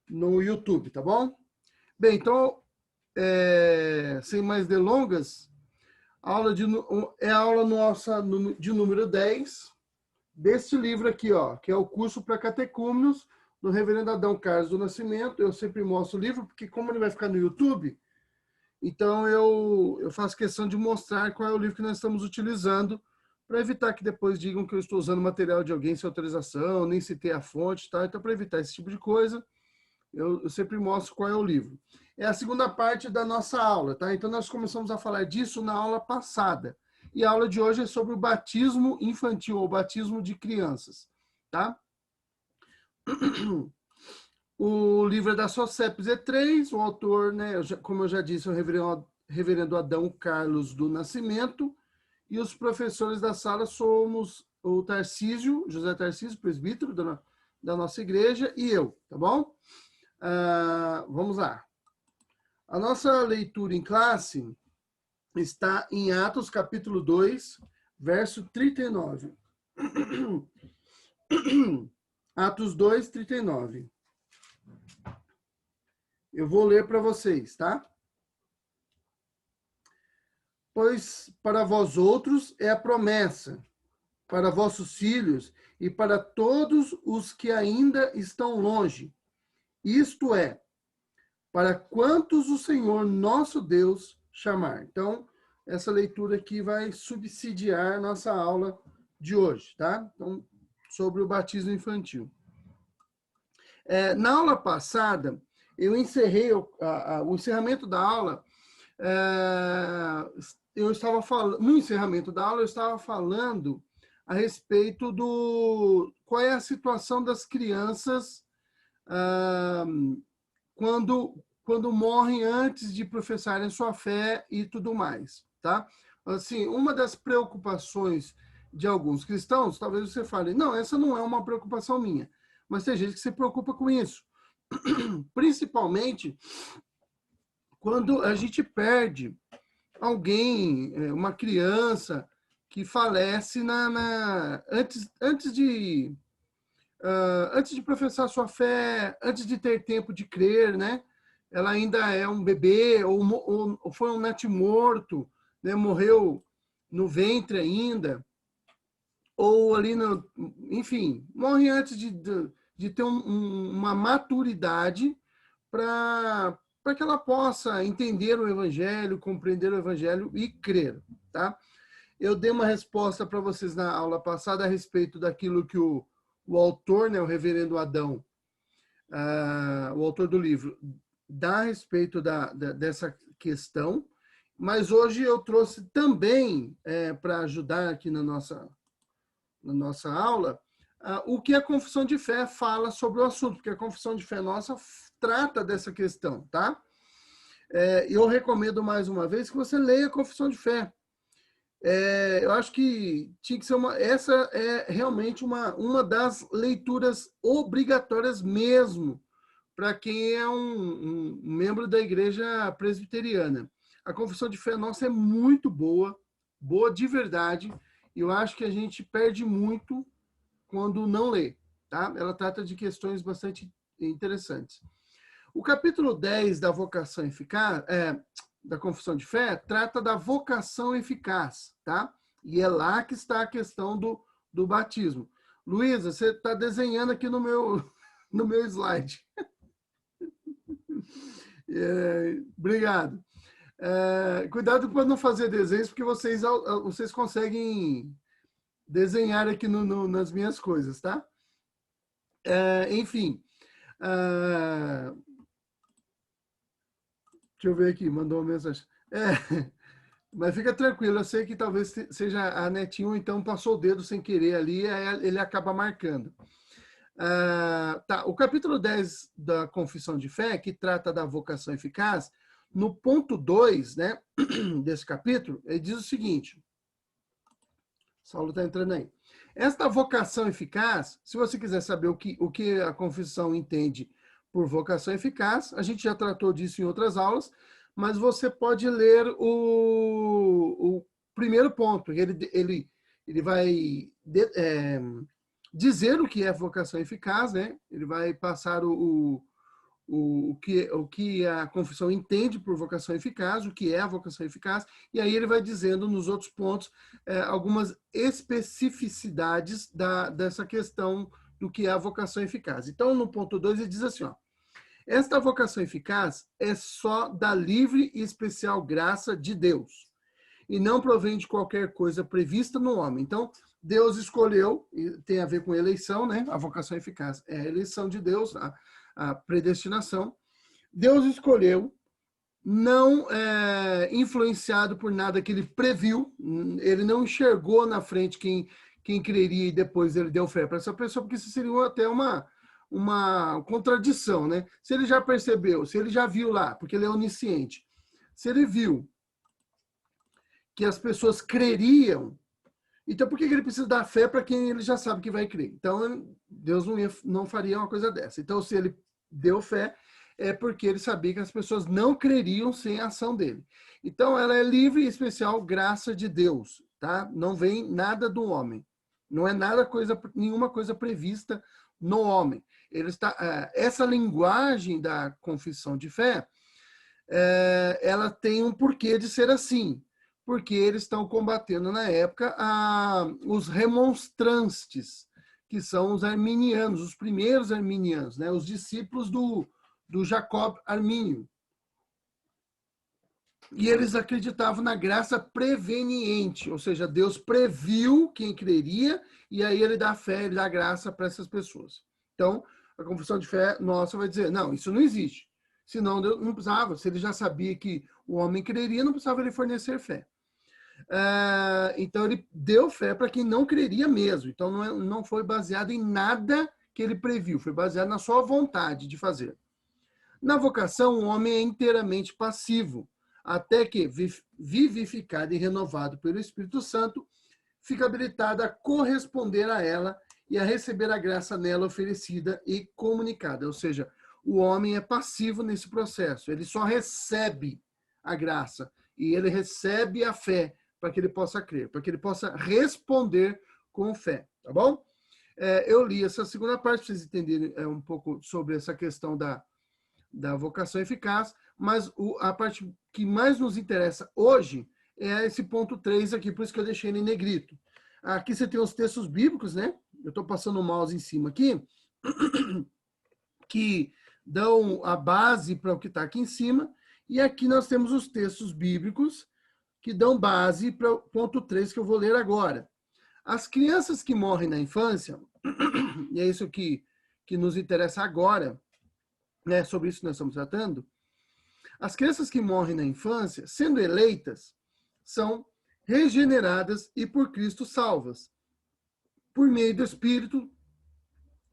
no YouTube, tá bom? Bem, então, sem mais delongas, é a aula nossa de número 10 deste livro aqui, ó, que é o curso para catecúmenos do Reverendo Adão Carlos do Nascimento. Eu sempre mostro o livro, porque como ele vai ficar no YouTube, então eu faço questão de mostrar qual é o livro que nós estamos utilizando, para evitar que depois digam que eu estou usando material de alguém sem autorização, nem citei a fonte, tá? Então, para evitar esse tipo de coisa, eu sempre mostro qual é o livro. É a segunda parte da nossa aula, tá? Então, nós começamos a falar disso na aula passada. E a aula de hoje é sobre o batismo infantil, ou batismo de crianças, tá? O livro é da SOCEP Z3, o autor, né, como eu já disse, é o reverendo Adão Carlos do Nascimento, e os professores da sala somos o Tarcísio, José Tarcísio, presbítero da nossa igreja, e eu, tá bom? Vamos lá. A nossa leitura em classe está em Atos, capítulo 2, verso 39. Atos 2, 39. Eu vou ler para vocês, tá? Pois para vós outros é a promessa, para vossos filhos e para todos os que ainda estão longe. Isto é, para quantos o Senhor nosso Deus chamar. Então, essa leitura aqui vai subsidiar nossa aula de hoje, tá? Então, sobre o batismo infantil. Na aula passada, eu encerrei o encerramento da aula. Eu estava falando, no encerramento da aula, eu estava falando a respeito do qual é a situação das crianças quando morrem antes de professarem sua fé e tudo mais, tá? Assim, uma das preocupações de alguns cristãos, talvez você fale, não, essa não é uma preocupação minha, mas tem gente que se preocupa com isso, principalmente quando a gente perde alguém, uma criança que falece antes de professar sua fé, antes de ter tempo de crer, né? Ela ainda é um bebê, ou foi um natimorto, né? Morreu no ventre ainda, ou ali, enfim, morre antes de ter uma maturidade para que ela possa entender o Evangelho, compreender o Evangelho e crer, tá? Eu dei uma resposta para vocês na aula passada a respeito daquilo que o autor, né, o reverendo Adão, o autor do livro, dá a respeito dessa questão, mas hoje eu trouxe também, para ajudar aqui na nossa aula, o que a confissão de fé fala sobre o assunto, porque a confissão de fé nossa trata dessa questão, tá? Eu recomendo mais uma vez que você leia a confissão de fé. Eu acho que tinha que ser essa é realmente uma das leituras obrigatórias mesmo para quem é um membro da igreja presbiteriana. A confissão de fé nossa é muito boa, boa de verdade, e eu acho que a gente perde muito quando não lê, tá? Ela trata de questões bastante interessantes. O capítulo 10 da vocação eficaz, da confissão de fé, trata da vocação eficaz, tá? E é lá que está a questão do batismo. Luísa, você está desenhando aqui no meu slide. Obrigado. Cuidado para não fazer desenhos, porque vocês conseguem desenhar aqui nas minhas coisas, tá? Enfim. Deixa eu ver aqui, mandou uma mensagem. Mas fica tranquilo, eu sei que talvez seja a netinha, ou então passou o dedo sem querer ali, aí ele acaba marcando. Tá, o capítulo 10 da Confissão de Fé, que trata da vocação eficaz, no ponto 2, né, desse capítulo, ele diz o seguinte, Saulo está entrando aí. Esta vocação eficaz, se você quiser saber o que a confissão entende por vocação eficaz, a gente já tratou disso em outras aulas, mas você pode ler o primeiro ponto. Ele vai dizer o que é vocação eficaz, né? Ele vai passar o que a confissão entende por vocação eficaz, o que é a vocação eficaz, e aí ele vai dizendo nos outros pontos algumas especificidades dessa questão do que é a vocação eficaz. Então, no ponto 2, ele diz assim, ó, esta vocação eficaz é só da livre e especial graça de Deus, e não provém de qualquer coisa prevista no homem. Então, Deus escolheu, e tem a ver com eleição, né? A vocação eficaz é a eleição de Deus, a predestinação. Deus escolheu, não influenciado por nada que ele previu, ele não enxergou na frente quem creria e depois ele deu fé para essa pessoa, porque isso seria até uma contradição, né? Se ele já percebeu, se ele já viu lá, porque ele é onisciente, se ele viu que as pessoas creriam, então por que ele precisa dar fé para quem ele já sabe que vai crer? Então, Deus não faria uma coisa dessa. Então, se ele deu fé, é porque ele sabia que as pessoas não creriam sem a ação dele. Então, ela é livre e especial graça de Deus, tá? Não vem nada do homem. Não é nenhuma coisa prevista no homem. Essa linguagem da confissão de fé, ela tem um porquê de ser assim, porque eles estão combatendo na época os remonstrantes, que são os arminianos, os primeiros arminianos, né? Os discípulos do Jacob Armínio. E eles acreditavam na graça preveniente, ou seja, Deus previu quem creria e aí ele dá fé, ele dá graça para essas pessoas. Então, a confissão de fé nossa vai dizer, não, isso não existe. Senão Deus não precisava, se ele já sabia que o homem creria, não precisava ele fornecer fé. Então, ele deu fé para quem não creria mesmo. Então, não foi baseado em nada que ele previu, foi baseado na sua vontade de fazer. Na vocação, o homem é inteiramente passivo, até que, vivificado e renovado pelo Espírito Santo, fica habilitado a corresponder a ela e a receber a graça nela oferecida e comunicada. Ou seja, o homem é passivo nesse processo, ele só recebe a graça e ele recebe a fé para que ele possa crer, para que ele possa responder com fé, tá bom? Eu li essa segunda parte para vocês entenderem um pouco sobre essa questão da vocação eficaz, mas a parte que mais nos interessa hoje é esse ponto 3 aqui, por isso que eu deixei ele em negrito. Aqui você tem os textos bíblicos, né? Eu estou passando o mouse em cima aqui, que dão a base para o que está aqui em cima, e aqui nós temos os textos bíblicos que dão base para o ponto 3 que eu vou ler agora. As crianças que morrem na infância, e é isso que nos interessa agora, né, sobre isso que nós estamos tratando, as crianças que morrem na infância, sendo eleitas, são regeneradas e por Cristo salvas, por meio do Espírito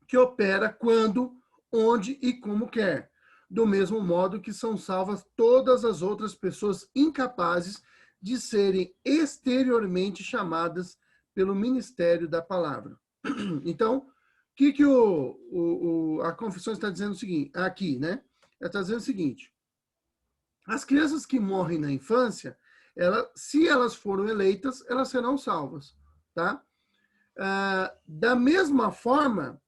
que opera quando, onde e como quer, do mesmo modo que são salvas todas as outras pessoas incapazes de serem exteriormente chamadas pelo ministério da palavra. Então, o que a confissão está dizendo o seguinte, aqui, né? Ela está dizendo o seguinte, as crianças que morrem na infância, se elas foram eleitas, elas serão salvas, tá? Da mesma forma,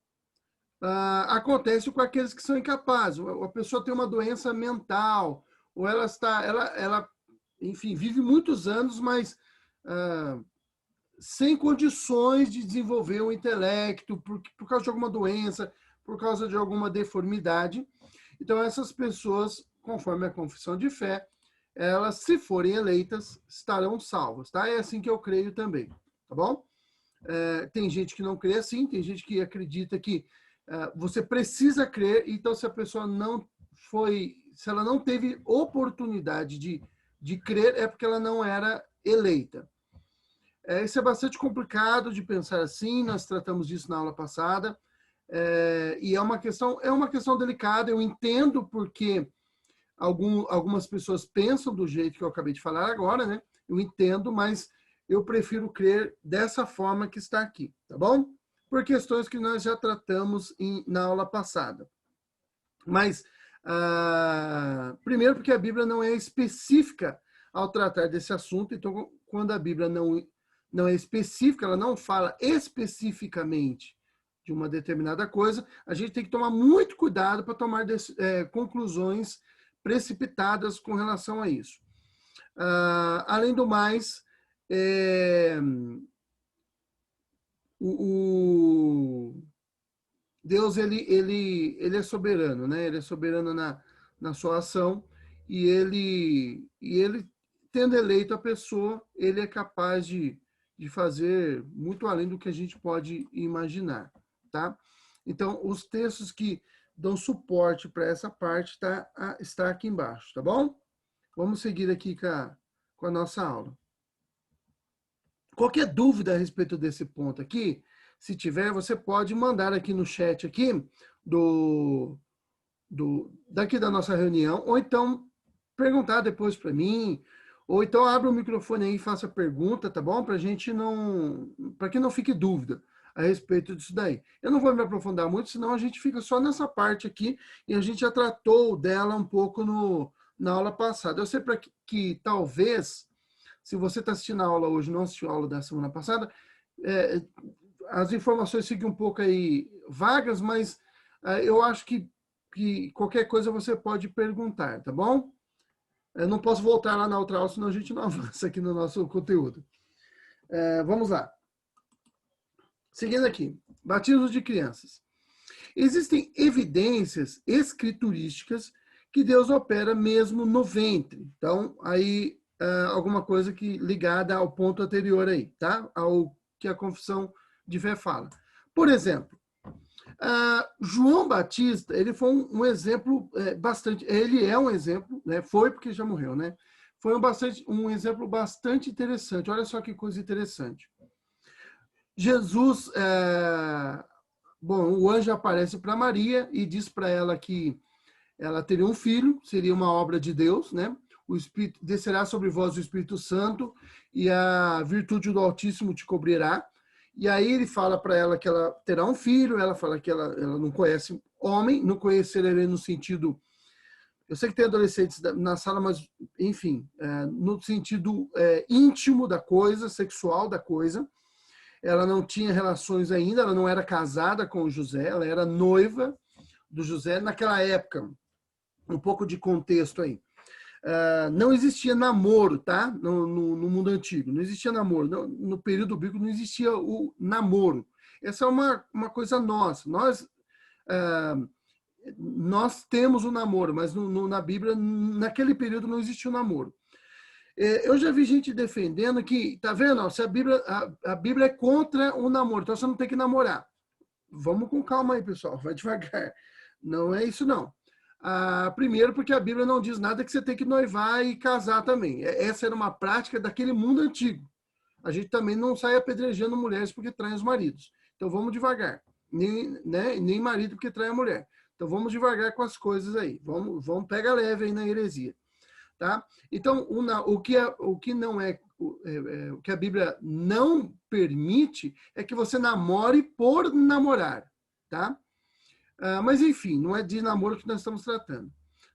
acontece com aqueles que são incapazes. A pessoa tem uma doença mental, ou ela enfim, vive muitos anos, mas sem condições de desenvolver o intelecto, por causa de alguma doença, por causa de alguma deformidade. Então, essas pessoas, conforme a confissão de fé, elas, se forem eleitas, estarão salvas, tá? É assim que eu creio também, tá bom? Tem gente que não crê assim, tem gente que acredita que você precisa crer, então se a pessoa se ela não teve oportunidade de crer, é porque ela não era eleita. Isso é bastante complicado de pensar assim, nós tratamos disso na aula passada, e é uma questão delicada, eu entendo porque algumas pessoas pensam do jeito que eu acabei de falar agora, né? Eu entendo, mas eu prefiro crer dessa forma que está aqui, tá bom? Por questões que nós já tratamos na aula passada. Mas, primeiro porque a Bíblia não é específica ao tratar desse assunto, então quando a Bíblia não é específica, ela não fala especificamente de uma determinada coisa, a gente tem que tomar muito cuidado para tomar conclusões precipitadas com relação a isso. Além do mais, Deus ele é soberano, né? Ele é soberano na sua ação e ele tendo eleito a pessoa, ele é capaz de fazer muito além do que a gente pode imaginar, tá? Então, os textos que dão suporte para essa parte está aqui embaixo, tá bom? Vamos seguir aqui com a nossa aula. Qualquer dúvida a respeito desse ponto aqui, se tiver, você pode mandar aqui no chat aqui daqui da nossa reunião, ou então perguntar depois para mim, ou então abra o microfone aí e faça pergunta, tá bom? Para que não fique dúvida a respeito disso daí. Eu não vou me aprofundar muito, senão a gente fica só nessa parte aqui, e a gente já tratou dela um pouco na aula passada. Eu sei que talvez, se você está assistindo a aula hoje, não assistiu a aula da semana passada, as informações ficam um pouco aí vagas, mas eu acho que qualquer coisa você pode perguntar, tá bom? Eu não posso voltar lá na outra aula, senão a gente não avança aqui no nosso conteúdo. Vamos lá. Seguindo aqui, batismo de crianças. Existem evidências escriturísticas que Deus opera mesmo no ventre. Então, aí, alguma coisa ligada ao ponto anterior aí, tá? Ao que a confissão de fé fala. Por exemplo, João Batista, ele foi um exemplo bastante... Ele é um exemplo, né? Foi porque já morreu, né? Foi um exemplo bastante interessante. Olha só que coisa interessante. Jesus, o anjo aparece para Maria e diz para ela que ela teria um filho, seria uma obra de Deus, né? O Espírito descerá sobre vós o Espírito Santo e a virtude do Altíssimo te cobrirá. E aí ele fala para ela que ela terá um filho, ela fala que ela não conhece homem, não conhecer ele no sentido... Eu sei que tem adolescentes na sala, mas, enfim, no sentido íntimo da coisa, sexual da coisa. Ela não tinha relações ainda, ela não era casada com o José, ela era noiva do José. Naquela época, um pouco de contexto aí. Não existia namoro, tá? No mundo antigo, não existia namoro. No período bíblico não existia o namoro. Essa é uma coisa nossa. Nós temos o namoro, mas na Bíblia, naquele período, não existia o namoro. Eu já vi gente defendendo que, tá vendo? Se a Bíblia é contra o namoro, então você não tem que namorar. Vamos com calma aí, pessoal, vai devagar. Não é isso, não. Primeiro, porque a Bíblia não diz nada que você tem que noivar e casar também. Essa era uma prática daquele mundo antigo. A gente também não sai apedrejando mulheres porque traem os maridos. Então vamos devagar. Nem marido porque trai a mulher. Então vamos devagar com as coisas aí. Vamos pega leve aí na heresia. Tá? Então, o que a Bíblia não permite é que você namore por namorar, tá? Mas, enfim, não é de namoro que nós estamos tratando,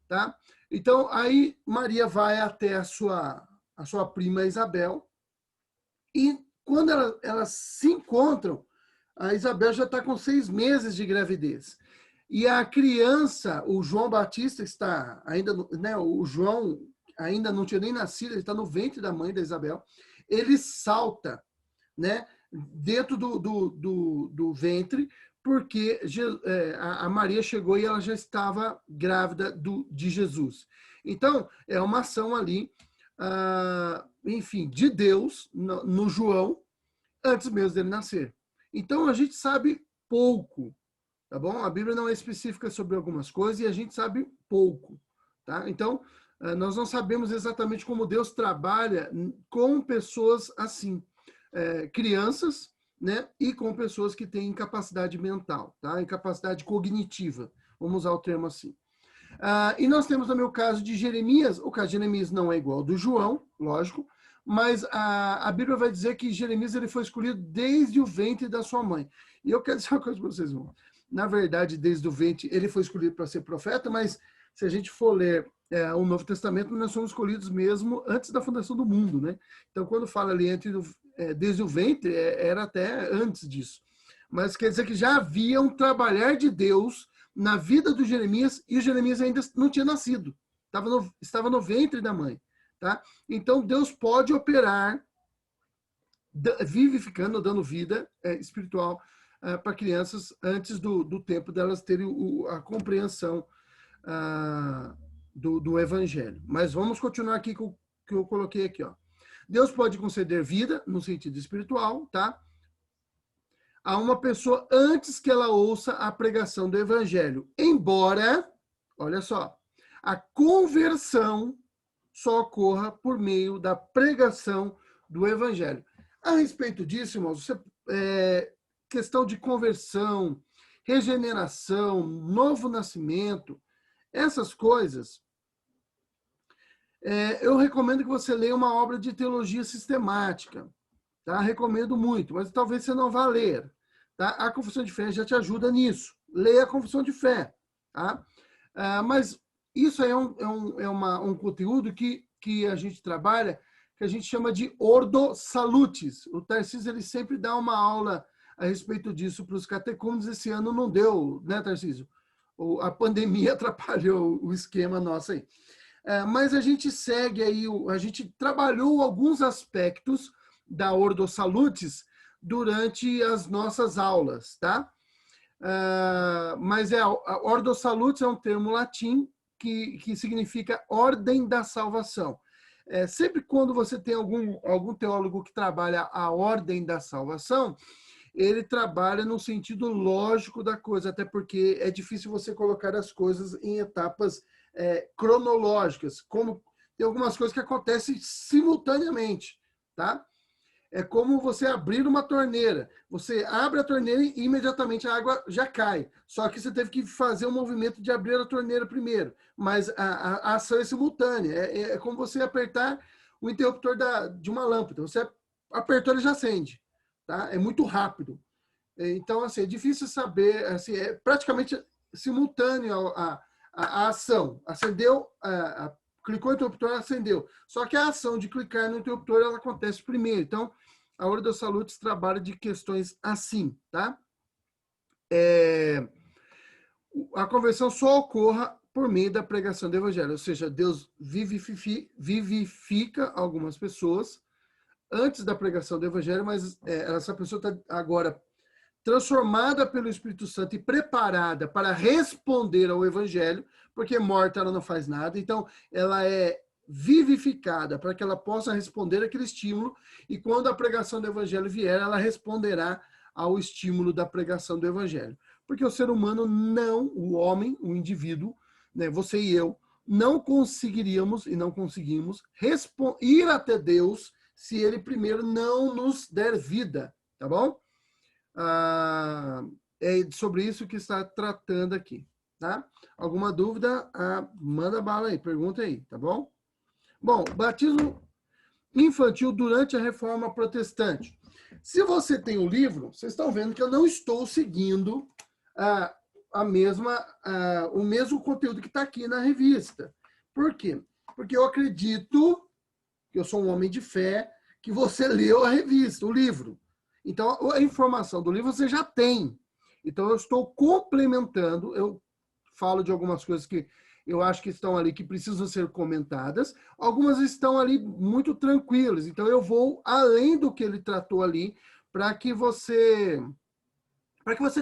tá? Então, aí Maria vai até a sua prima Isabel e quando elas se encontram, a Isabel já está com 6 meses de gravidez. E a criança, o João Batista está ainda, né, o João ainda não tinha nem nascido, ele está no ventre da mãe da Isabel, ele salta, né, dentro do ventre, porque a Maria chegou e ela já estava grávida de Jesus. Então, é uma ação ali, enfim, de Deus no João, antes mesmo dele nascer. Então, a gente sabe pouco, tá bom? A Bíblia não é específica sobre algumas coisas e a gente sabe pouco, tá? Então, nós não sabemos exatamente como Deus trabalha com pessoas assim, crianças, né? E com pessoas que têm incapacidade mental, tá? Incapacidade cognitiva, vamos usar o termo assim. E nós temos também o caso de Jeremias. O caso de Jeremias não é igual ao do João, lógico, mas a Bíblia vai dizer que Jeremias ele foi escolhido desde o ventre da sua mãe. E eu quero dizer uma coisa para vocês, irmão. Na verdade, desde o ventre, ele foi escolhido para ser profeta, mas se a gente for ler o Novo Testamento, nós somos escolhidos mesmo antes da fundação do mundo, né? Então, quando fala ali desde o ventre, era até antes disso. mas quer dizer que já havia um trabalhar de Deus na vida do Jeremias, e o Jeremias ainda não tinha nascido, estava no ventre da mãe. Tá? Então, Deus pode operar vivificando, dando vida espiritual para crianças antes do tempo delas terem a compreensão do evangelho. Mas vamos continuar aqui com o que eu coloquei aqui. Ó. Deus pode conceder vida, no sentido espiritual, tá? A uma pessoa antes que ela ouça a pregação do evangelho. Embora, olha só, a conversão só ocorra por meio da pregação do evangelho. A respeito disso, irmãos, questão de conversão, regeneração, novo nascimento, essas coisas, eu recomendo que você leia uma obra de teologia sistemática. Tá? Recomendo muito, mas talvez você não vá ler. Tá? A Confissão de Fé já te ajuda nisso. Leia a Confissão de Fé. Tá? Mas isso aí um conteúdo que a gente trabalha, que a gente chama de Ordo Salutis. O Tarcísio ele sempre dá uma aula a respeito disso para os catecúmenos. Esse ano não deu, né, Tarcísio? A pandemia atrapalhou o esquema nosso aí. Mas a gente segue aí, a gente trabalhou alguns aspectos da Ordo Salutis durante as nossas aulas, tá? Mas a Ordo Salutis é um termo latim que significa ordem da salvação. Sempre quando você tem algum teólogo que trabalha a ordem da salvação, ele trabalha no sentido lógico da coisa, até porque é difícil você colocar as coisas em etapas cronológicas, como tem algumas coisas que acontecem simultaneamente, tá? É como você abrir uma torneira. Você abre a torneira e imediatamente a água já cai. Só que você teve que fazer um movimento de abrir a torneira primeiro. Mas a ação é simultânea. É como você apertar o interruptor de uma lâmpada. Você apertou, ele já acende. Tá? É muito rápido. Então, assim, é difícil saber. Assim, é praticamente simultâneo a ação. Acendeu, clicou no interruptor, acendeu. Só que a ação de clicar no interruptor, ela acontece primeiro. Então, a Ordo Salutis trabalha de questões assim, tá? A conversão só ocorra por meio da pregação do evangelho. Ou seja, Deus vivifica algumas pessoas antes da pregação do evangelho, mas essa pessoa está agora transformada pelo Espírito Santo e preparada para responder ao evangelho, porque morta ela não faz nada, então ela é vivificada para que ela possa responder aquele estímulo, e quando a pregação do evangelho vier, ela responderá ao estímulo da pregação do evangelho. Porque o ser humano não, o homem, o indivíduo, né, você e eu, não conseguiríamos e não conseguimos ir até Deus se ele primeiro não nos der vida, tá bom? É sobre isso que está tratando aqui, tá? Alguma dúvida? Manda bala aí, pergunta aí, tá bom? Bom, batismo infantil durante a Reforma Protestante. Se você tem o livro, vocês estão vendo que eu não estou seguindo o mesmo conteúdo que está aqui na revista. Por quê? Porque eu acredito que eu sou um homem de fé, que você leu a revista, o livro. Então, a informação do livro você já tem. Então, eu estou complementando, eu falo de algumas coisas que eu acho que estão ali, que precisam ser comentadas. Algumas estão ali muito tranquilas. Então, eu vou além do que ele tratou ali, para que você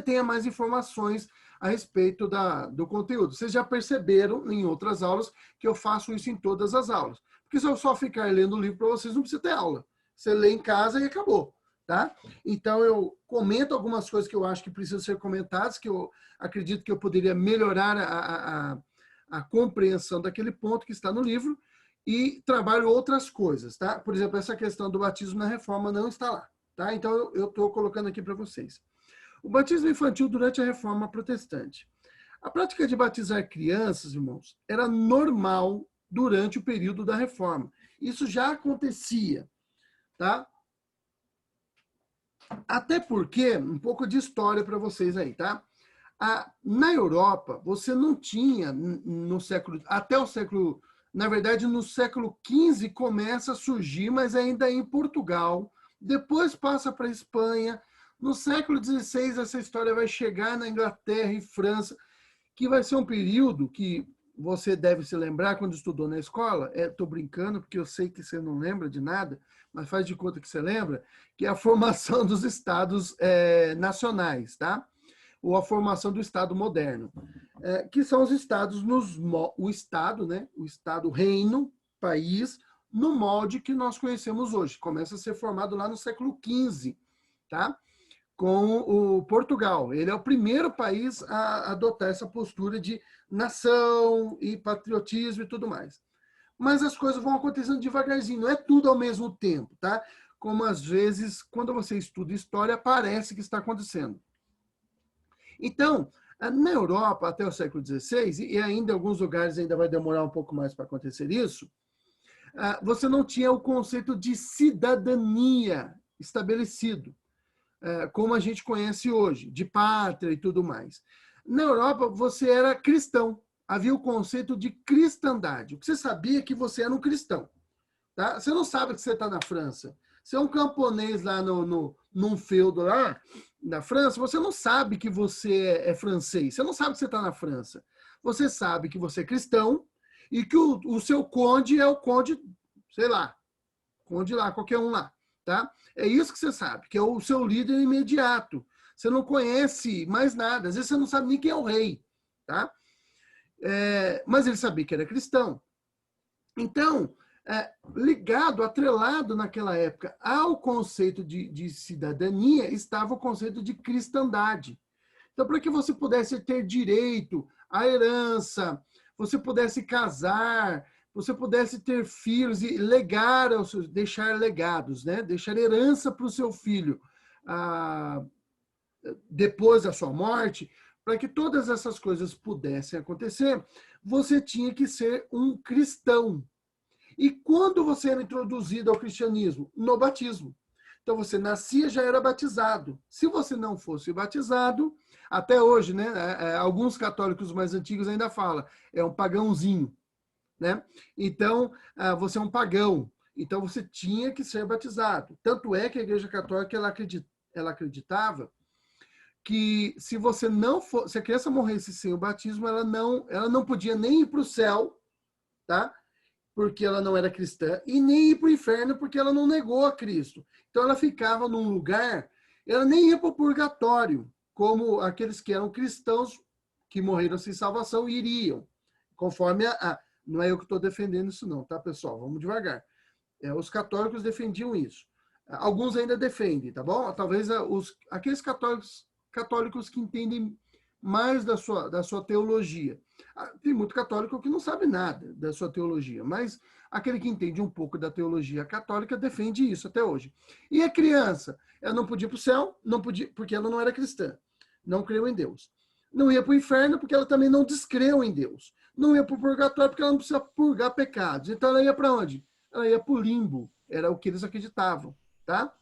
tenha mais informações a respeito do conteúdo. Vocês já perceberam em outras aulas que eu faço isso em todas as aulas. Porque se eu só ficar lendo o livro para vocês, não precisa ter aula. Você lê em casa e acabou. Tá? Então, eu comento algumas coisas que eu acho que precisam ser comentadas, que eu acredito que eu poderia melhorar a compreensão daquele ponto que está no livro, e trabalho outras coisas. Tá? Por exemplo, essa questão do batismo na reforma não está lá. Tá? Então, eu estou colocando aqui para vocês. O batismo infantil durante a Reforma Protestante. A prática de batizar crianças, irmãos, era normal durante o período da Reforma. Isso já acontecia, tá? Até porque, um pouco de história para vocês aí, tá? Na Europa, você não tinha no século, até o século, na verdade, no século XV começa a surgir, mas ainda em Portugal, depois passa para a Espanha. No século XVI, essa história vai chegar na Inglaterra e França, que vai ser um período que você deve se lembrar quando estudou na escola. Estou brincando, porque eu sei que você não lembra de nada, mas faz de conta que você lembra, que é a formação dos estados nacionais, tá? Ou a formação do Estado moderno, que são os estados, o Estado, né? O Estado, reino, país, no molde que nós conhecemos hoje. Começa a ser formado lá no século XV, tá? Com o Portugal. Ele é o primeiro país a adotar essa postura de nação e patriotismo e tudo mais. Mas as coisas vão acontecendo devagarzinho, não é tudo ao mesmo tempo, tá? Como às vezes, quando você estuda história, parece que está acontecendo. Então, na Europa, até o século XVI, e ainda em alguns lugares ainda vai demorar um pouco mais para acontecer isso, você não tinha o conceito de cidadania estabelecido, como a gente conhece hoje, de pátria e tudo mais. Na Europa, você era cristão. Havia o conceito de cristandade. O que você sabia é que você era um cristão. Tá? Você não sabe que você está na França. Você é um camponês lá num feudo lá na França, você não sabe que você é francês. Você não sabe que você está na França. Você sabe que você é cristão e que o seu conde é o conde, sei lá, conde lá, qualquer um lá. Tá? É isso que você sabe, que é o seu líder imediato. Você não conhece mais nada. Às vezes você não sabe nem quem é o rei. Tá? Mas ele sabia que era cristão. Então, ligado, atrelado naquela época ao conceito de cidadania, estava o conceito de cristandade. Então, para que você pudesse ter direito à herança, você pudesse casar, você pudesse ter filhos e legar, deixar legados, né? Deixar herança para o seu filho depois da sua morte, para que todas essas coisas pudessem acontecer, você tinha que ser um cristão. E quando você era introduzido ao cristianismo? No batismo. Então você nascia, já era batizado. Se você não fosse batizado, até hoje, né? Alguns católicos mais antigos ainda falam, é um pagãozinho, né? Então, você é um pagão. Então você tinha que ser batizado. Tanto é que a Igreja Católica ela acreditava que se você não for, se a criança morresse sem o batismo, ela não podia nem ir para o céu, tá? Porque ela não era cristã, e nem ir para o inferno, porque ela não negou a Cristo. Então ela ficava num lugar, ela nem ia para o purgatório, como aqueles que eram cristãos que morreram sem salvação iriam, conforme não é eu que estou defendendo isso não, tá, pessoal? Vamos devagar. Os católicos defendiam isso. Alguns ainda defendem, tá bom? Talvez aqueles católicos que entendem mais da sua teologia. Tem muito católico que não sabe nada da sua teologia, mas aquele que entende um pouco da teologia católica defende isso até hoje. E a criança, ela não podia ir para o céu, não podia, porque ela não era cristã, não creu em Deus. Não ia para o inferno, porque ela também não descreu em Deus. Não ia para o purgatório, porque ela não precisa purgar pecados. Então ela ia para onde? Ela ia para o limbo, era o que eles acreditavam. Tá?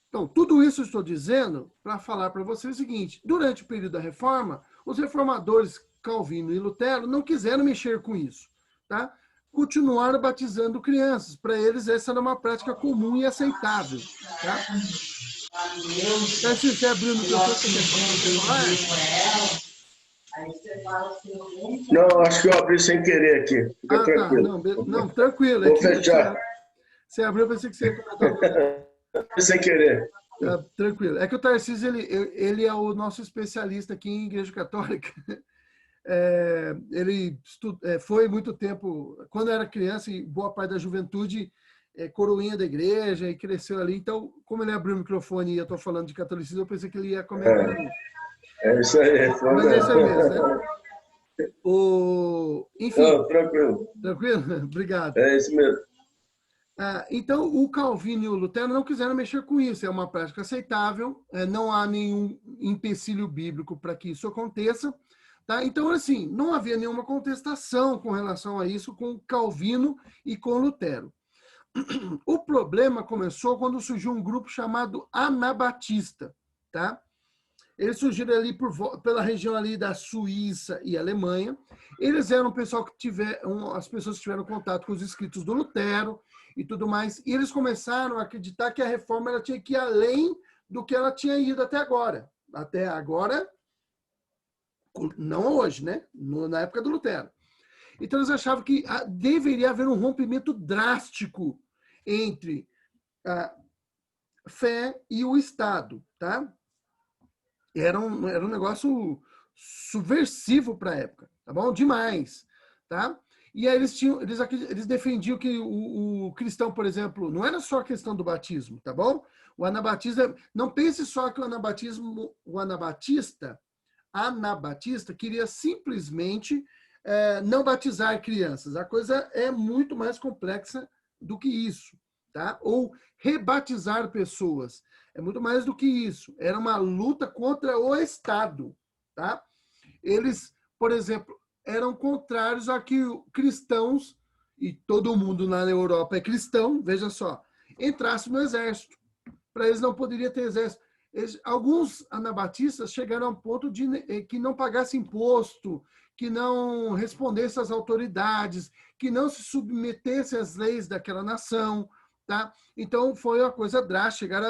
Então, tudo isso eu estou dizendo para falar para vocês o seguinte: durante o período da Reforma, os reformadores Calvino e Lutero não quiseram mexer com isso, tá? Continuaram batizando crianças. Para eles, essa era uma prática comum e aceitável, tá? Se você abrir o microfone, não, acho que eu abri sem querer aqui. Fica tranquilo. Tá. Não, tranquilo. Vou fechar. Você abriu, eu pensei que você ia comentar. Sem querer. Tranquilo. É que o Tarcísio, ele é o nosso especialista aqui em Igreja Católica. Ele foi muito tempo, quando era criança e boa parte da juventude, coroinha da igreja e cresceu ali. Então, como ele abriu o microfone e eu estou falando de catolicismo, eu pensei que ele ia comentar. É isso aí. Mas é isso aí mesmo, né? Enfim. Não, tranquilo. Tranquilo? Obrigado. É isso mesmo. Então, o Calvino e o Lutero não quiseram mexer com isso. É uma prática aceitável, não há nenhum empecilho bíblico para que isso aconteça. Tá? Então, assim, não havia nenhuma contestação com relação a isso com Calvino e com Lutero. O problema começou quando surgiu um grupo chamado Anabatista. Tá? Eles surgiram ali pela região ali da Suíça e Alemanha. Eles eram o pessoal que as pessoas que tiveram contato com os escritos do Lutero e tudo mais. E eles começaram a acreditar que a reforma ela tinha que ir além do que ela tinha ido até agora. Até agora, não hoje, né? Na época do Lutero. Então eles achavam que deveria haver um rompimento drástico entre a fé e o Estado, tá? Era um negócio subversivo para a época, tá bom? Demais, tá? E aí eles defendiam que o cristão, por exemplo, não era só a questão do batismo, tá bom? O anabatista, não pense só que o anabatista queria simplesmente não batizar crianças. A coisa é muito mais complexa do que isso, tá? Ou rebatizar pessoas. É muito mais do que isso. Era uma luta contra o Estado, tá? Eles, por exemplo, eram contrários a que cristãos, e todo mundo na Europa é cristão, veja só, entrasse no exército. Para eles não poderia ter exército. Alguns anabatistas chegaram ao ponto de que não pagasse imposto, que não respondesse às autoridades, que não se submetesse às leis daquela nação, tá? Então foi uma coisa drástica.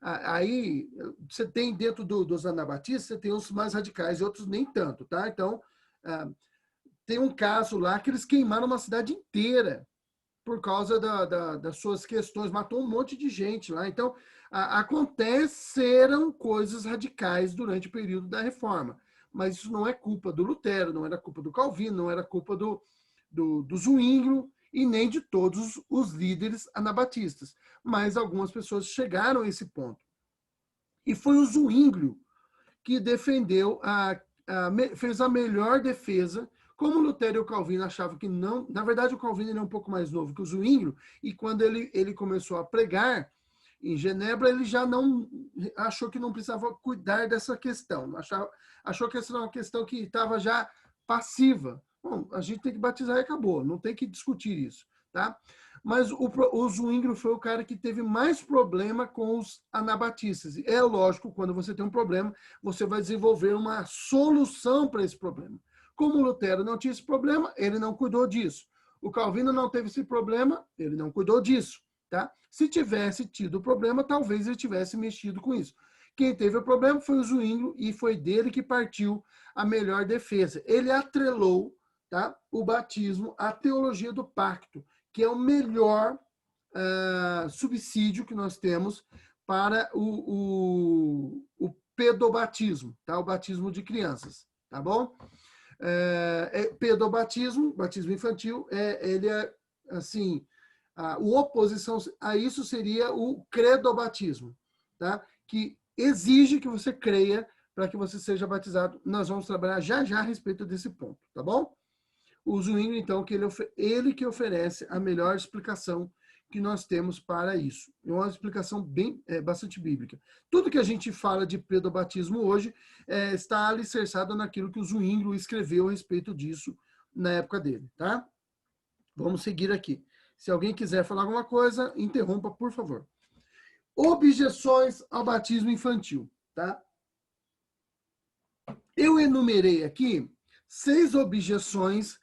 Aí você tem dentro dos anabatistas, você tem os mais radicais e outros nem tanto, tá? Então tem um caso lá que eles queimaram uma cidade inteira por causa das suas questões, matou um monte de gente lá. Então, aconteceram coisas radicais durante o período da Reforma. Mas isso não é culpa do Lutero, não era culpa do Calvino, não era culpa do Zwinglio e nem de todos os líderes anabatistas. Mas algumas pessoas chegaram a esse ponto. E foi o Zwinglio que defendeu, fez a melhor defesa. Como o Lutero e o Calvino achavam que não... Na verdade, o Calvino é um pouco mais novo que o Zwinglio, e quando ele começou a pregar em Genebra, ele já não achou que não precisava cuidar dessa questão. Achou que essa era uma questão que estava já passiva. Bom, a gente tem que batizar e acabou, não tem que discutir isso, tá? Mas o Zwinglio foi o cara que teve mais problema com os anabatistas. É lógico, quando você tem um problema, você vai desenvolver uma solução para esse problema. Como o Lutero não tinha esse problema, ele não cuidou disso. O Calvino não teve esse problema, ele não cuidou disso, tá? Se tivesse tido o problema, talvez ele tivesse mexido com isso. Quem teve o problema foi o Zwinglio e foi dele que partiu a melhor defesa. Ele atrelou, tá, o batismo à teologia do pacto, que é o melhor subsídio que nós temos para o pedobatismo, tá? O batismo de crianças, tá bom? Pedobatismo, batismo infantil, ele é assim, o oposição a isso seria o credobatismo, tá? Que exige que você creia para que você seja batizado. Nós vamos trabalhar já já a respeito desse ponto, tá bom? O Zwinglio, então, que ele que oferece a melhor explicação que nós temos para isso. É uma explicação bastante bíblica. Tudo que a gente fala de pedobatismo hoje está alicerçado naquilo que o Zwinglio escreveu a respeito disso na época dele, tá? Vamos seguir aqui. Se alguém quiser falar alguma coisa, interrompa, por favor. Objeções ao batismo infantil, tá? Eu enumerei aqui 6 objeções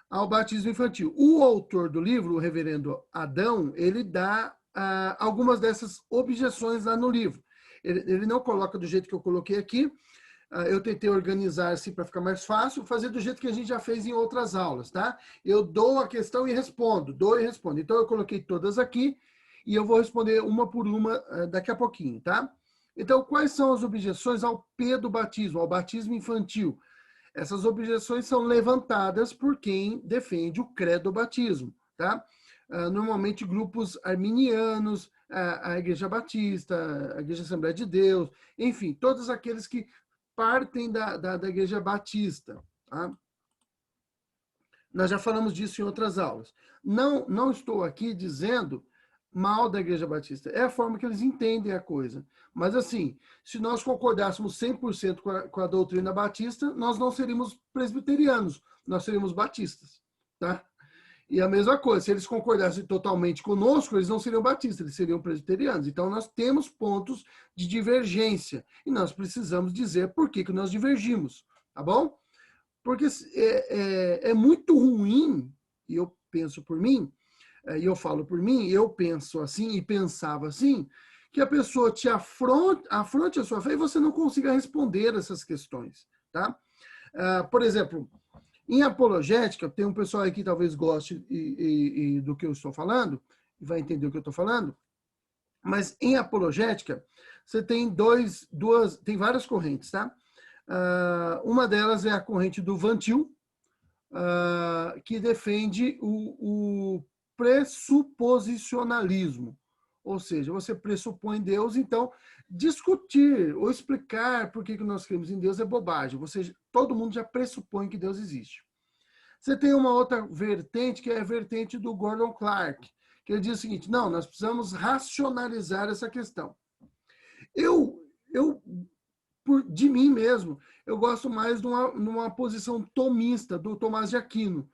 ao batismo infantil. O autor do livro, o reverendo Adão, ele dá algumas dessas objeções lá no livro. Ele não coloca do jeito que eu coloquei aqui. Eu tentei organizar assim para ficar mais fácil, fazer do jeito que a gente já fez em outras aulas, tá? Eu dou a questão e respondo, dou e respondo. Então eu coloquei todas aqui e eu vou responder uma por uma daqui a pouquinho, tá? Então, quais são as objeções ao pedobatismo, ao batismo infantil? Essas objeções são levantadas por quem defende o credobatismo, tá? Normalmente grupos arminianos, a Igreja Batista, a Igreja Assembleia de Deus, enfim, todos aqueles que partem da Igreja Batista, tá? Nós já falamos disso em outras aulas. Não estou aqui dizendo mal da Igreja Batista. É a forma que eles entendem a coisa. Mas, assim, se nós concordássemos 100% com a doutrina batista, nós não seríamos presbiterianos, nós seríamos batistas, tá? E a mesma coisa, se eles concordassem totalmente conosco, eles não seriam batistas, eles seriam presbiterianos. Então, nós temos pontos de divergência e nós precisamos dizer por que nós divergimos, tá bom? Porque é muito ruim, e eu penso por mim, e eu falo por mim, eu penso assim e pensava assim, que a pessoa te afronte a sua fé e você não consiga responder essas questões, tá? Por exemplo, em apologética, tem um pessoal aí que talvez goste do que eu estou falando, vai entender o que eu estou falando, mas em apologética, você tem tem várias correntes, tá? Uma delas é a corrente do Van Til, que defende o pressuposicionalismo, ou seja, você pressupõe Deus, então discutir ou explicar por que nós cremos em Deus é bobagem. Todo mundo já pressupõe que Deus existe. Você tem uma outra vertente, que é a vertente do Gordon Clark, que ele diz o seguinte: não, nós precisamos racionalizar essa questão. De mim mesmo, eu gosto mais de uma posição tomista do Tomás de Aquino.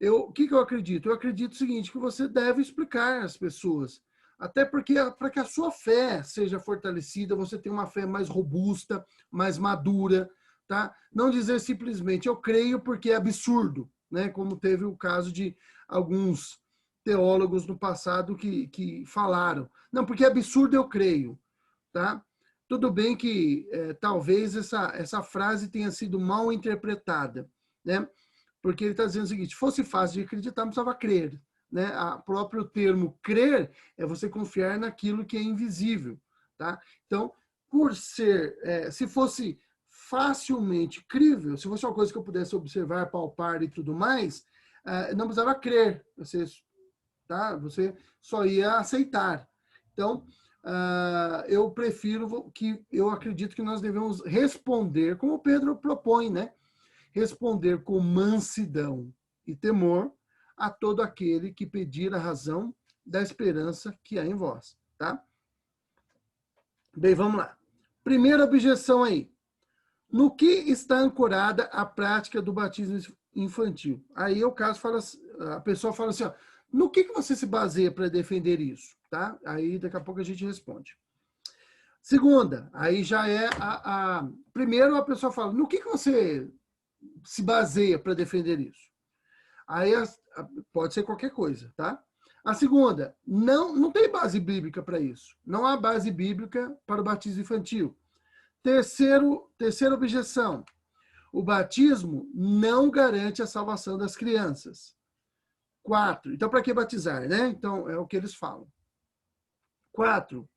O que eu acredito? Eu acredito o seguinte, que você deve explicar às pessoas, até porque para que a sua fé seja fortalecida, você tem uma fé mais robusta, mais madura, tá? Não dizer simplesmente eu creio porque é absurdo, né? Como teve o caso de alguns teólogos no passado que falaram, não, porque é absurdo eu creio, tá? Tudo bem que talvez essa frase tenha sido mal interpretada, né? Porque ele está dizendo o seguinte: fosse fácil de acreditar, não precisava crer, né? O próprio termo crer é você confiar naquilo que é invisível, tá? Então, se fosse facilmente crível, se fosse uma coisa que eu pudesse observar, palpar e tudo mais, não precisava crer, você só ia aceitar. Então, eu acredito que nós devemos responder, como Pedro propõe, né? Responder com mansidão e temor a todo aquele que pedir a razão da esperança que há em vós, tá? Bem, vamos lá. Primeira objeção aí. No que está ancorada a prática do batismo infantil? Aí a pessoa fala assim, ó, no que você se baseia para defender isso? Tá? Aí daqui a pouco a gente responde. Segunda, aí já é primeiro a pessoa fala, no que você se baseia para defender isso? Aí pode ser qualquer coisa, tá? A segunda, não tem base bíblica para isso. Não há base bíblica para o batismo infantil. Terceira objeção, o batismo não garante a salvação das crianças. 4, então para que batizar, né? Então é o que eles falam. 4,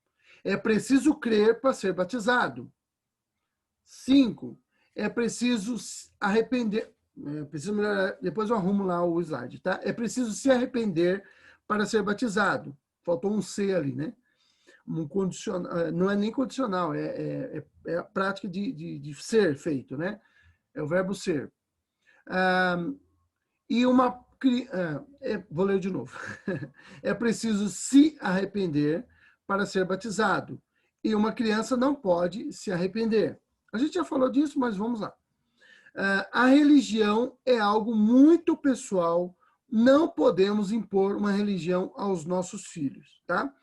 é preciso crer para ser batizado. 5, é preciso arrepender. Preciso melhorar, depois eu arrumo lá o slide, tá? É preciso se arrepender para ser batizado. Faltou um C ali, né? Um condicional, não é nem condicional, é a prática de ser feito, né? É o verbo ser. Vou ler de novo. É preciso se arrepender para ser batizado. E uma criança não pode se arrepender. A gente já falou disso, mas vamos lá. A religião é algo muito pessoal, não podemos impor uma religião aos nossos filhos, tá?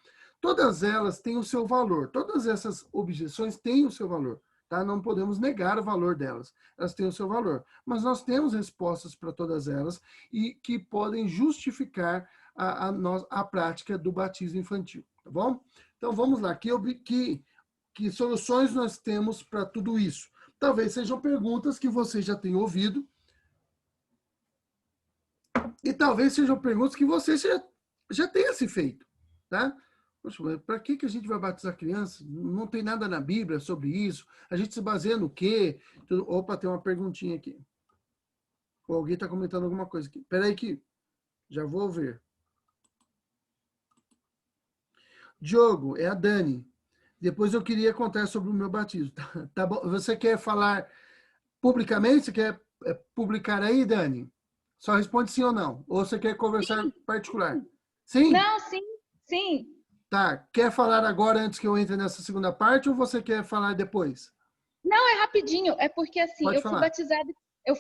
Todas elas têm o seu valor, todas essas objeções têm o seu valor, tá? Não podemos negar o valor delas, elas têm o seu valor, mas nós temos respostas para todas elas e que podem justificar a prática do batismo infantil, tá bom? Então vamos lá, que soluções nós temos para tudo isso? Talvez sejam perguntas que você já tenha ouvido e talvez sejam perguntas que você já tenha se feito, tá? Poxa, mas para que a gente vai batizar criança? Não tem nada na Bíblia sobre isso. A gente se baseia no quê? Opa, tem uma perguntinha aqui. Ou alguém está comentando alguma coisa aqui. Espera aí que já vou ver. Diogo, é a Dani. Depois eu queria contar sobre o meu batismo. Tá bom? Você quer falar publicamente? Você quer publicar aí, Dani? Só responde sim ou não. Ou você quer conversar em particular? Sim? Não, sim. Tá. Quer falar agora antes que eu entre nessa segunda parte ou você quer falar depois? Não, é rapidinho. É porque assim, Pode eu falar.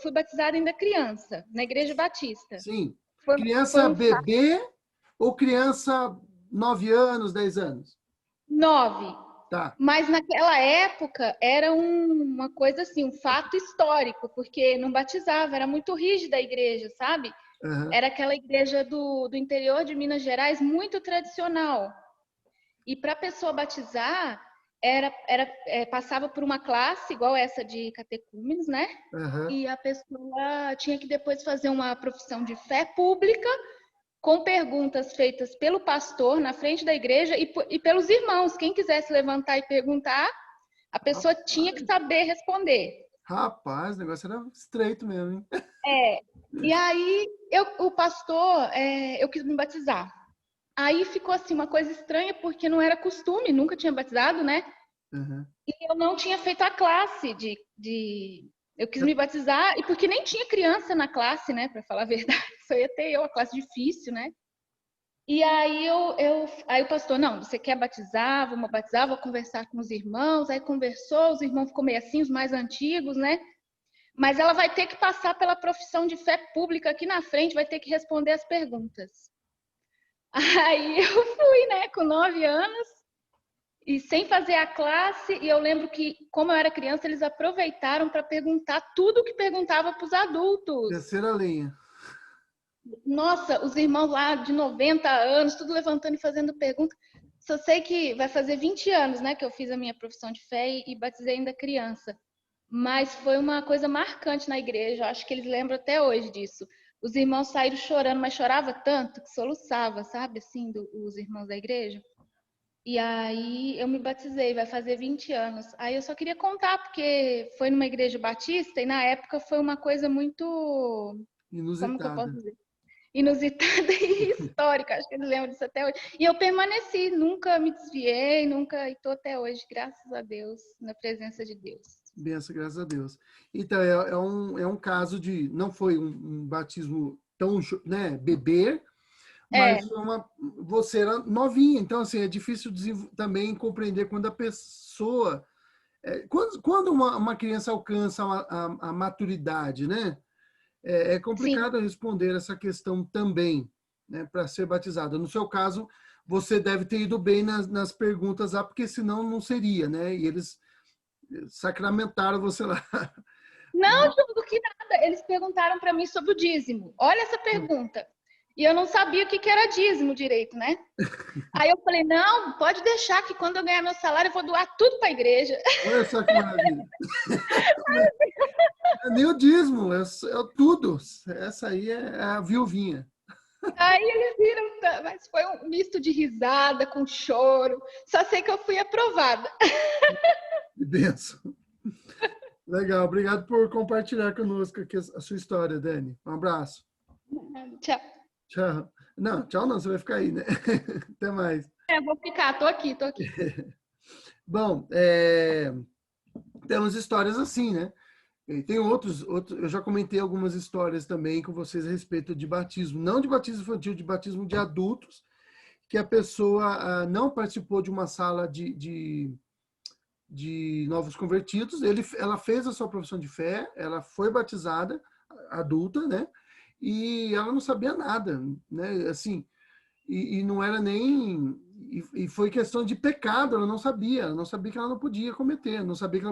fui batizada ainda criança, na Igreja Batista. Sim. Criança bebê ou criança 9 anos, 10 anos? 9. Tá. Mas naquela época era uma coisa assim, um fato histórico, porque não batizava, era muito rígida a igreja, sabe? Uhum. Era aquela igreja do interior de Minas Gerais, muito tradicional. E para a pessoa batizar, passava por uma classe igual essa de catecúmenos, né? Uhum. E a pessoa tinha que depois fazer uma profissão de fé pública, com perguntas feitas pelo pastor na frente da igreja e pelos irmãos. Quem quisesse levantar e perguntar, a pessoa tinha que saber responder. Rapaz, o negócio era estreito mesmo, hein? E aí, o pastor, eu quis me batizar. Aí ficou assim uma coisa estranha, porque não era costume, nunca tinha batizado, né? Uhum. E eu não tinha feito a classe eu quis me batizar, e porque nem tinha criança na classe, né? Para falar a verdade, só ia ter eu, a classe difícil, né? E aí aí o pastor, não, você quer batizar? Vamos batizar, vou conversar com os irmãos. Aí conversou, os irmãos ficou meio assim, os mais antigos, né? Mas ela vai ter que passar pela profissão de fé pública aqui na frente, vai ter que responder as perguntas. Aí eu fui, né, com 9 anos, e sem fazer a classe, e eu lembro que, como eu era criança, eles aproveitaram para perguntar tudo que perguntava para os adultos. Terceira linha. Nossa, os irmãos lá de 90 anos, tudo levantando e fazendo pergunta. Só sei que vai fazer 20 anos, né, que eu fiz a minha profissão de fé e batizei ainda criança. Mas foi uma coisa marcante na igreja, eu acho que eles lembram até hoje disso. Os irmãos saíram chorando, mas chorava tanto que soluçava, sabe, assim, os irmãos da igreja. E aí eu me batizei, vai fazer 20 anos. Aí eu só queria contar, porque foi numa igreja batista e na época foi uma coisa muito... Como que eu posso Inusitada. dizer? Inusitada e histórica, acho que eles lembram disso até hoje. E eu permaneci, nunca me desviei, nunca, e estou até hoje, graças a Deus, na presença de Deus. Benção, graças a Deus. Então, é um caso de, não foi um batismo tão, né, bebê, mas você era novinha, então, assim, é difícil também compreender quando a pessoa, quando uma criança alcança a maturidade, né? É Sim. complicado responder essa questão também, né, para ser batizada. No seu caso, você deve ter ido bem nas perguntas lá, porque senão não seria, né? E eles sacramentaram você lá. Não, do que nada. Eles perguntaram para mim sobre o dízimo. Olha essa pergunta. E eu não sabia o que era dízimo direito, né? Aí eu falei, não, pode deixar que quando eu ganhar meu salário eu vou doar tudo para a igreja. Olha só que maravilha. É nem o dízimo, é tudo. Essa aí é a viuvinha. Aí eles viram, mas foi um misto de risada com choro. Só sei que eu fui aprovada. Que benção. Legal, obrigado por compartilhar conosco aqui a sua história, Dani. Um abraço. Tchau. Tchau. Não, tchau não, você vai ficar aí, né? Até mais. Vou ficar, tô aqui. Bom, temos histórias assim, né? E tem outros, eu já comentei algumas histórias também com vocês a respeito de batismo, não de batismo infantil, de batismo de adultos, que a pessoa não participou de uma sala de novos convertidos, ela fez a sua profissão de fé, ela foi batizada, adulta, né? E ela não sabia nada, né? Assim, e não era nem... E foi questão de pecado, ela não sabia que ela não podia cometer, não sabia que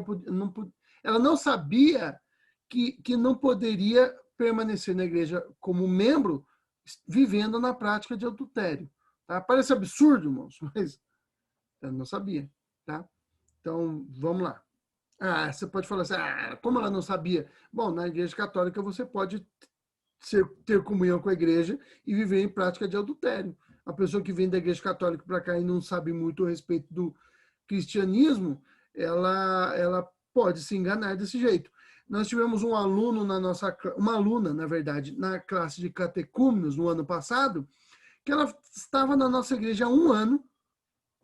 ela não sabia que não poderia permanecer na igreja como membro vivendo na prática de adultério. Tá? Parece absurdo, irmãos, mas ela não sabia, tá? Então, vamos lá. Você pode falar assim, como ela não sabia? Bom, na igreja católica você pode ter comunhão com a igreja e viver em prática de adultério. A pessoa que vem da igreja católica para cá e não sabe muito a respeito do cristianismo, ela pode se enganar desse jeito. Nós tivemos um aluno uma aluna, na verdade, na classe de catecúmenos no ano passado, que ela estava na nossa igreja há 1 ano.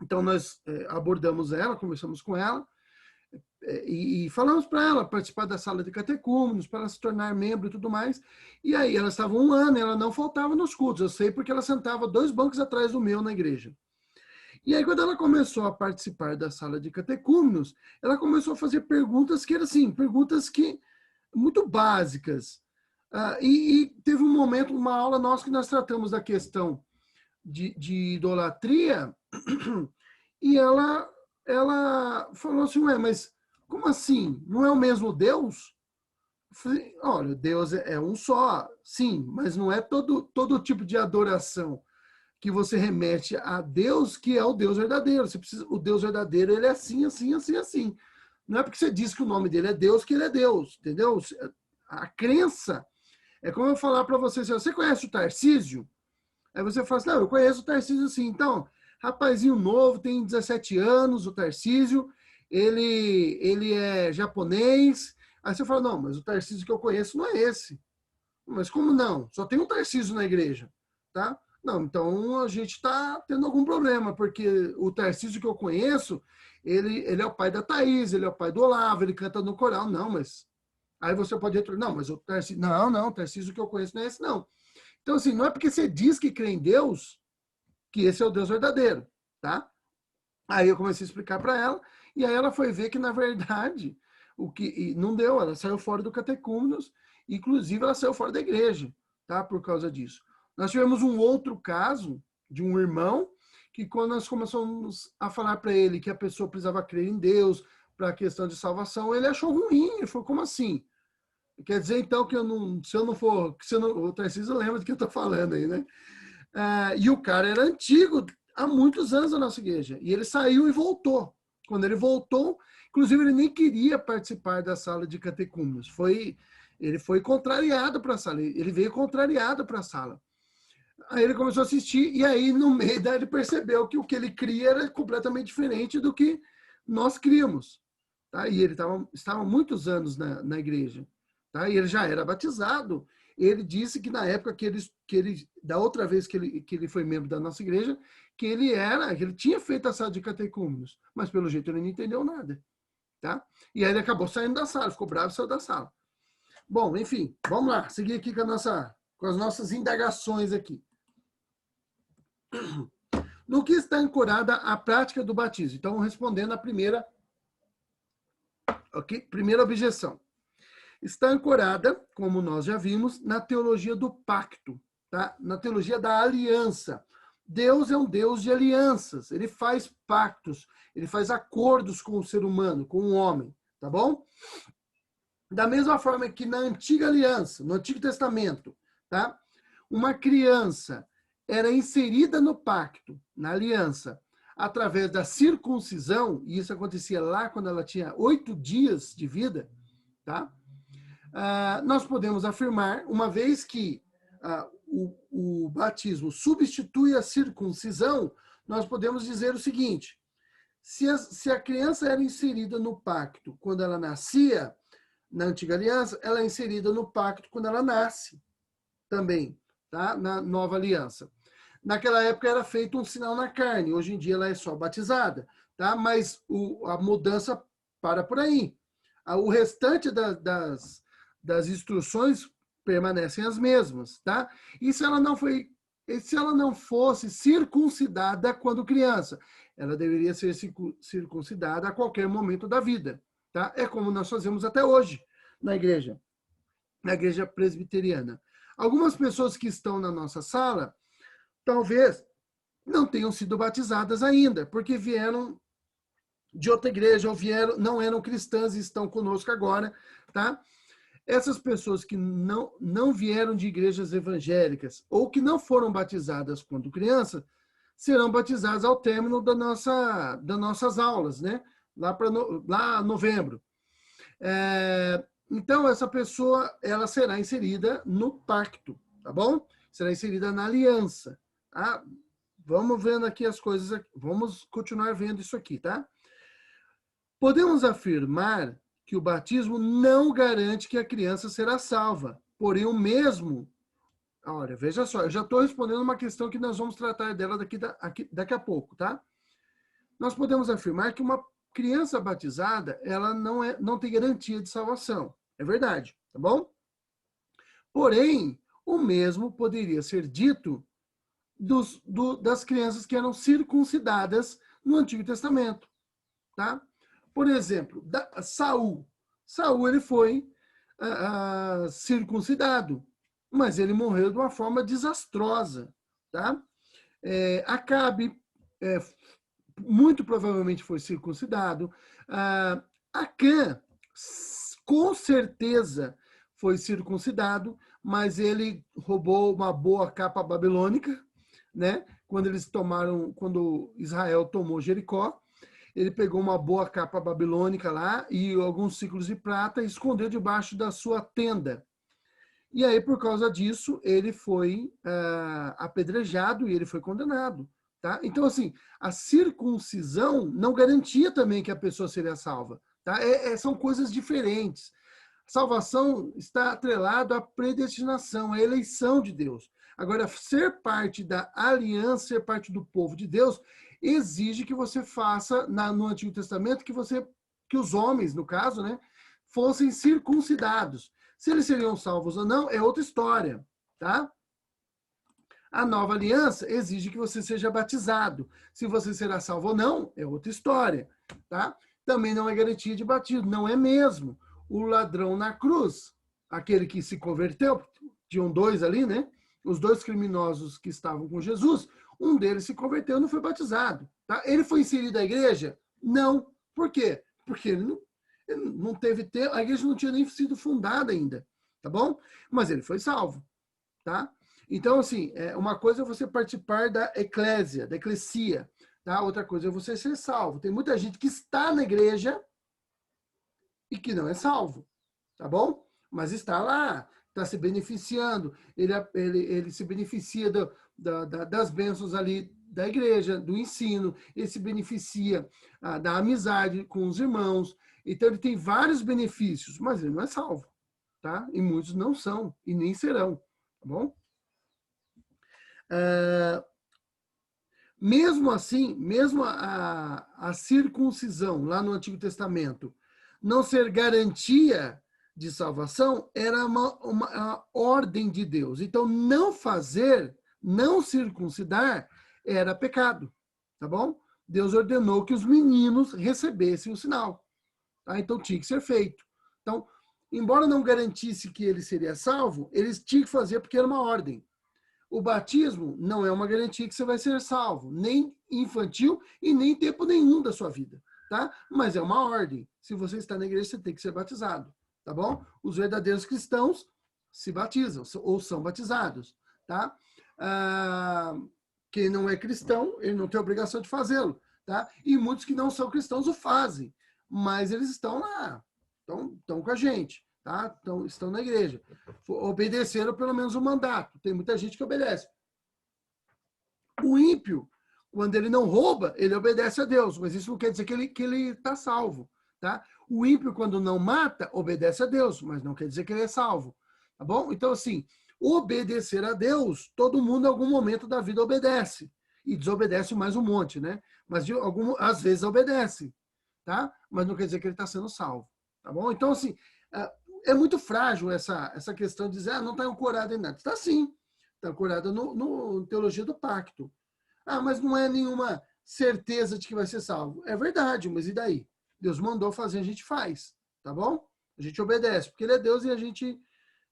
Então nós abordamos ela, conversamos com ela e falamos para ela participar da sala de catecúmenos, para ela se tornar membro e tudo mais. E aí ela estava 1 ano e ela não faltava nos cultos. Eu sei porque ela sentava 2 bancos atrás do meu na igreja. E aí, quando ela começou a participar da sala de catecúmenos, ela começou a fazer perguntas que eram assim, perguntas que muito básicas. E teve um momento, uma aula nossa que nós tratamos da questão de idolatria, e ela falou assim, ué, mas como assim? Não é o mesmo Deus? Eu falei, olha, Deus é um só, sim, mas não é todo tipo de adoração que você remete a Deus que é o Deus verdadeiro. Você precisa, o Deus verdadeiro, ele é assim, assim, assim, assim. Não é porque você diz que o nome dele é Deus que ele é Deus, entendeu? A crença é como eu falar para você, se você conhece o Tarcísio, aí você fala assim, não, eu conheço o Tarcísio sim. Então, rapazinho novo, tem 17 anos, o Tarcísio, ele é japonês. Aí você fala, não, mas o Tarcísio que eu conheço não é esse. Mas como não? Só tem um Tarcísio na igreja, tá? Não, então a gente está tendo algum problema, porque o Tarcísio que eu conheço, ele é o pai da Thaís, ele é o pai do Olavo, ele canta no coral. Não, mas... Aí você pode retornar, não, mas o Tarcísio... Não, o Tarcísio que eu conheço não é esse, não. Então, assim, não é porque você diz que crê em Deus que esse é o Deus verdadeiro, tá? Aí eu comecei a explicar para ela, e aí ela foi ver que, na verdade, não deu, ela saiu fora do catecúmenos, inclusive ela saiu fora da igreja, tá? Por causa disso. Nós tivemos um outro caso de um irmão que, quando nós começamos a falar para ele que a pessoa precisava crer em Deus para a questão de salvação, ele achou ruim, ele falou, como assim? Quer dizer, então, que eu não, se eu não for, que se eu não, o Tarcísio lembra do que eu estou falando aí, né? E o cara era antigo, há muitos anos da nossa igreja, e ele saiu e voltou. Quando ele voltou, inclusive ele nem queria participar da sala de catecúmenos, ele foi contrariado para a sala, ele veio contrariado para a sala. Aí ele começou a assistir, e aí no meio daí ele percebeu que o que ele cria era completamente diferente do que nós criamos. Tá? E ele estava há muitos anos na igreja. Tá? E ele já era batizado. Ele disse que na época que ele da outra vez que ele foi membro da nossa igreja, que ele tinha feito a sala de catecúmenos, mas pelo jeito ele não entendeu nada. Tá? E aí ele acabou saindo da sala, ficou bravo e saiu da sala. Bom, enfim, vamos lá, seguir aqui com as nossas indagações aqui. No que está ancorada a prática do batismo? Então, respondendo a primeira objeção. Está ancorada, como nós já vimos, na teologia do pacto, tá? Na teologia da aliança. Deus é um Deus de alianças, ele faz pactos, ele faz acordos com o ser humano, com o homem, tá bom? Da mesma forma que na antiga aliança, no Antigo Testamento, tá? Uma criança era inserida no pacto, na aliança, através da circuncisão, e isso acontecia lá quando ela tinha 8 dias de vida, tá? Nós podemos afirmar, uma vez que o batismo substitui a circuncisão, nós podemos dizer o seguinte, se a criança era inserida no pacto quando ela nascia, na antiga aliança, ela é inserida no pacto quando ela nasce também, tá? Na nova aliança. Naquela época era feito um sinal na carne, hoje em dia ela é só batizada, tá? Mas a mudança para por aí. O restante das instruções permanecem as mesmas, tá? E se ela não fosse circuncidada quando criança, ela deveria ser circuncidada a qualquer momento da vida, tá? É como nós fazemos até hoje na igreja presbiteriana. Algumas pessoas que estão na nossa sala, talvez não tenham sido batizadas ainda, porque vieram de outra igreja, ou não eram cristãs e estão conosco agora, tá? Essas pessoas que não vieram de igrejas evangélicas ou que não foram batizadas quando criança, serão batizadas ao término das nossas aulas, né? Lá em novembro. Então, essa pessoa, ela será inserida no pacto, tá bom? Será inserida na aliança, tá? Vamos vendo aqui as coisas, vamos continuar vendo isso aqui, tá? Podemos afirmar que o batismo não garante que a criança será salva, porém o mesmo... Olha, veja só, eu já estou respondendo uma questão que nós vamos tratar dela daqui a pouco, tá? Nós podemos afirmar que uma criança batizada, ela não tem garantia de salvação. É verdade, tá bom? Porém, o mesmo poderia ser dito das crianças que eram circuncidadas no Antigo Testamento, tá? Por exemplo, Saul. Saul, ele foi circuncidado, mas ele morreu de uma forma desastrosa, tá? Acabe muito provavelmente foi circuncidado. Acã, com certeza, foi circuncidado, mas ele roubou uma boa capa babilônica, né? Quando Israel tomou Jericó, ele pegou uma boa capa babilônica lá e alguns ciclos de prata e escondeu debaixo da sua tenda. E aí, por causa disso, ele foi apedrejado e ele foi condenado. Tá? Então, assim, a circuncisão não garantia também que a pessoa seria salva. Tá? São coisas diferentes. Salvação está atrelado à predestinação, à eleição de Deus. Agora, ser parte da aliança, ser parte do povo de Deus, exige que você faça, no Antigo Testamento, que os homens, no caso, né, fossem circuncidados. Se eles seriam salvos ou não, é outra história, tá? A nova aliança exige que você seja batizado. Se você será salvo ou não, é outra história, tá? Também não é garantia de batismo, não é mesmo. O ladrão na cruz, aquele que se converteu, tinham dois ali, né? Os dois criminosos que estavam com Jesus, um deles se converteu e não foi batizado, tá? Ele foi inserido na igreja? Não. Por quê? Porque ele não teve tempo, a igreja não tinha nem sido fundada ainda, tá bom? Mas ele foi salvo, tá? Então, assim, uma coisa é você participar da eclésia, da eclesia, tá? Outra coisa é você ser salvo. Tem muita gente que está na igreja e que não é salvo, tá bom? Mas está lá, está se beneficiando, ele se beneficia das bênçãos ali da igreja, do ensino, ele se beneficia da amizade com os irmãos, então ele tem vários benefícios, mas ele não é salvo, tá? E muitos não são, e nem serão, tá bom? Mesmo assim, mesmo a circuncisão lá no Antigo Testamento não ser garantia de salvação, era uma ordem de Deus. Então, não circuncidar, era pecado, tá bom? Deus ordenou que os meninos recebessem o sinal, tá? Então tinha que ser feito. Então, embora não garantisse que ele seria salvo, eles tinham que fazer porque era uma ordem. O batismo não é uma garantia que você vai ser salvo, nem infantil e nem tempo nenhum da sua vida, tá? Mas é uma ordem. Se você está na igreja, você tem que ser batizado, tá bom? Os verdadeiros cristãos se batizam ou são batizados, tá? Quem não é cristão, ele não tem obrigação de fazê-lo, tá? E muitos que não são cristãos o fazem, mas eles estão lá, estão com a gente. Tá? Então, estão na igreja. Obedeceram pelo menos o mandato. Tem muita gente que obedece. O ímpio, quando ele não rouba, ele obedece a Deus, mas isso não quer dizer que ele está salvo. Tá? O ímpio, quando não mata, obedece a Deus, mas não quer dizer que ele é salvo. Tá bom? Então, assim, obedecer a Deus, todo mundo em algum momento da vida obedece. E desobedece mais um monte, né? Mas às vezes obedece. Tá? Mas não quer dizer que ele está sendo salvo. Tá bom? Então, assim, é muito frágil essa questão de dizer, não está ancorado em nada. Está sim, está ancorado no teologia do pacto. Mas não é nenhuma certeza de que vai ser salvo. É verdade, mas e daí? Deus mandou fazer, a gente faz, tá bom? A gente obedece, porque ele é Deus e a gente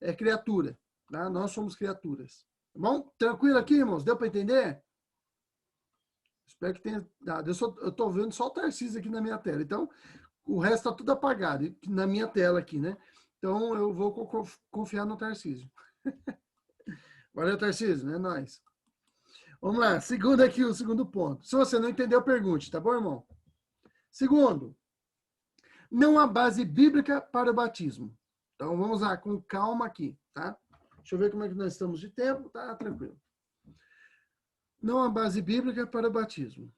é criatura. Tá? Nós somos criaturas. Tá bom? Tranquilo aqui, irmãos? Deu para entender? Espero que tenha dado. Eu estou vendo só o Tarcísio aqui na minha tela. Então, o resto está tudo apagado na minha tela aqui, né? Então, eu vou confiar no Tarcísio. Valeu, Tarcísio, né? Nós. Vamos lá. O segundo ponto. Se você não entendeu, pergunte, tá bom, irmão? Segundo, não há base bíblica para o batismo. Então, vamos lá, com calma aqui, tá? Deixa eu ver como é que nós estamos de tempo. Tá tranquilo. Não há base bíblica para o batismo.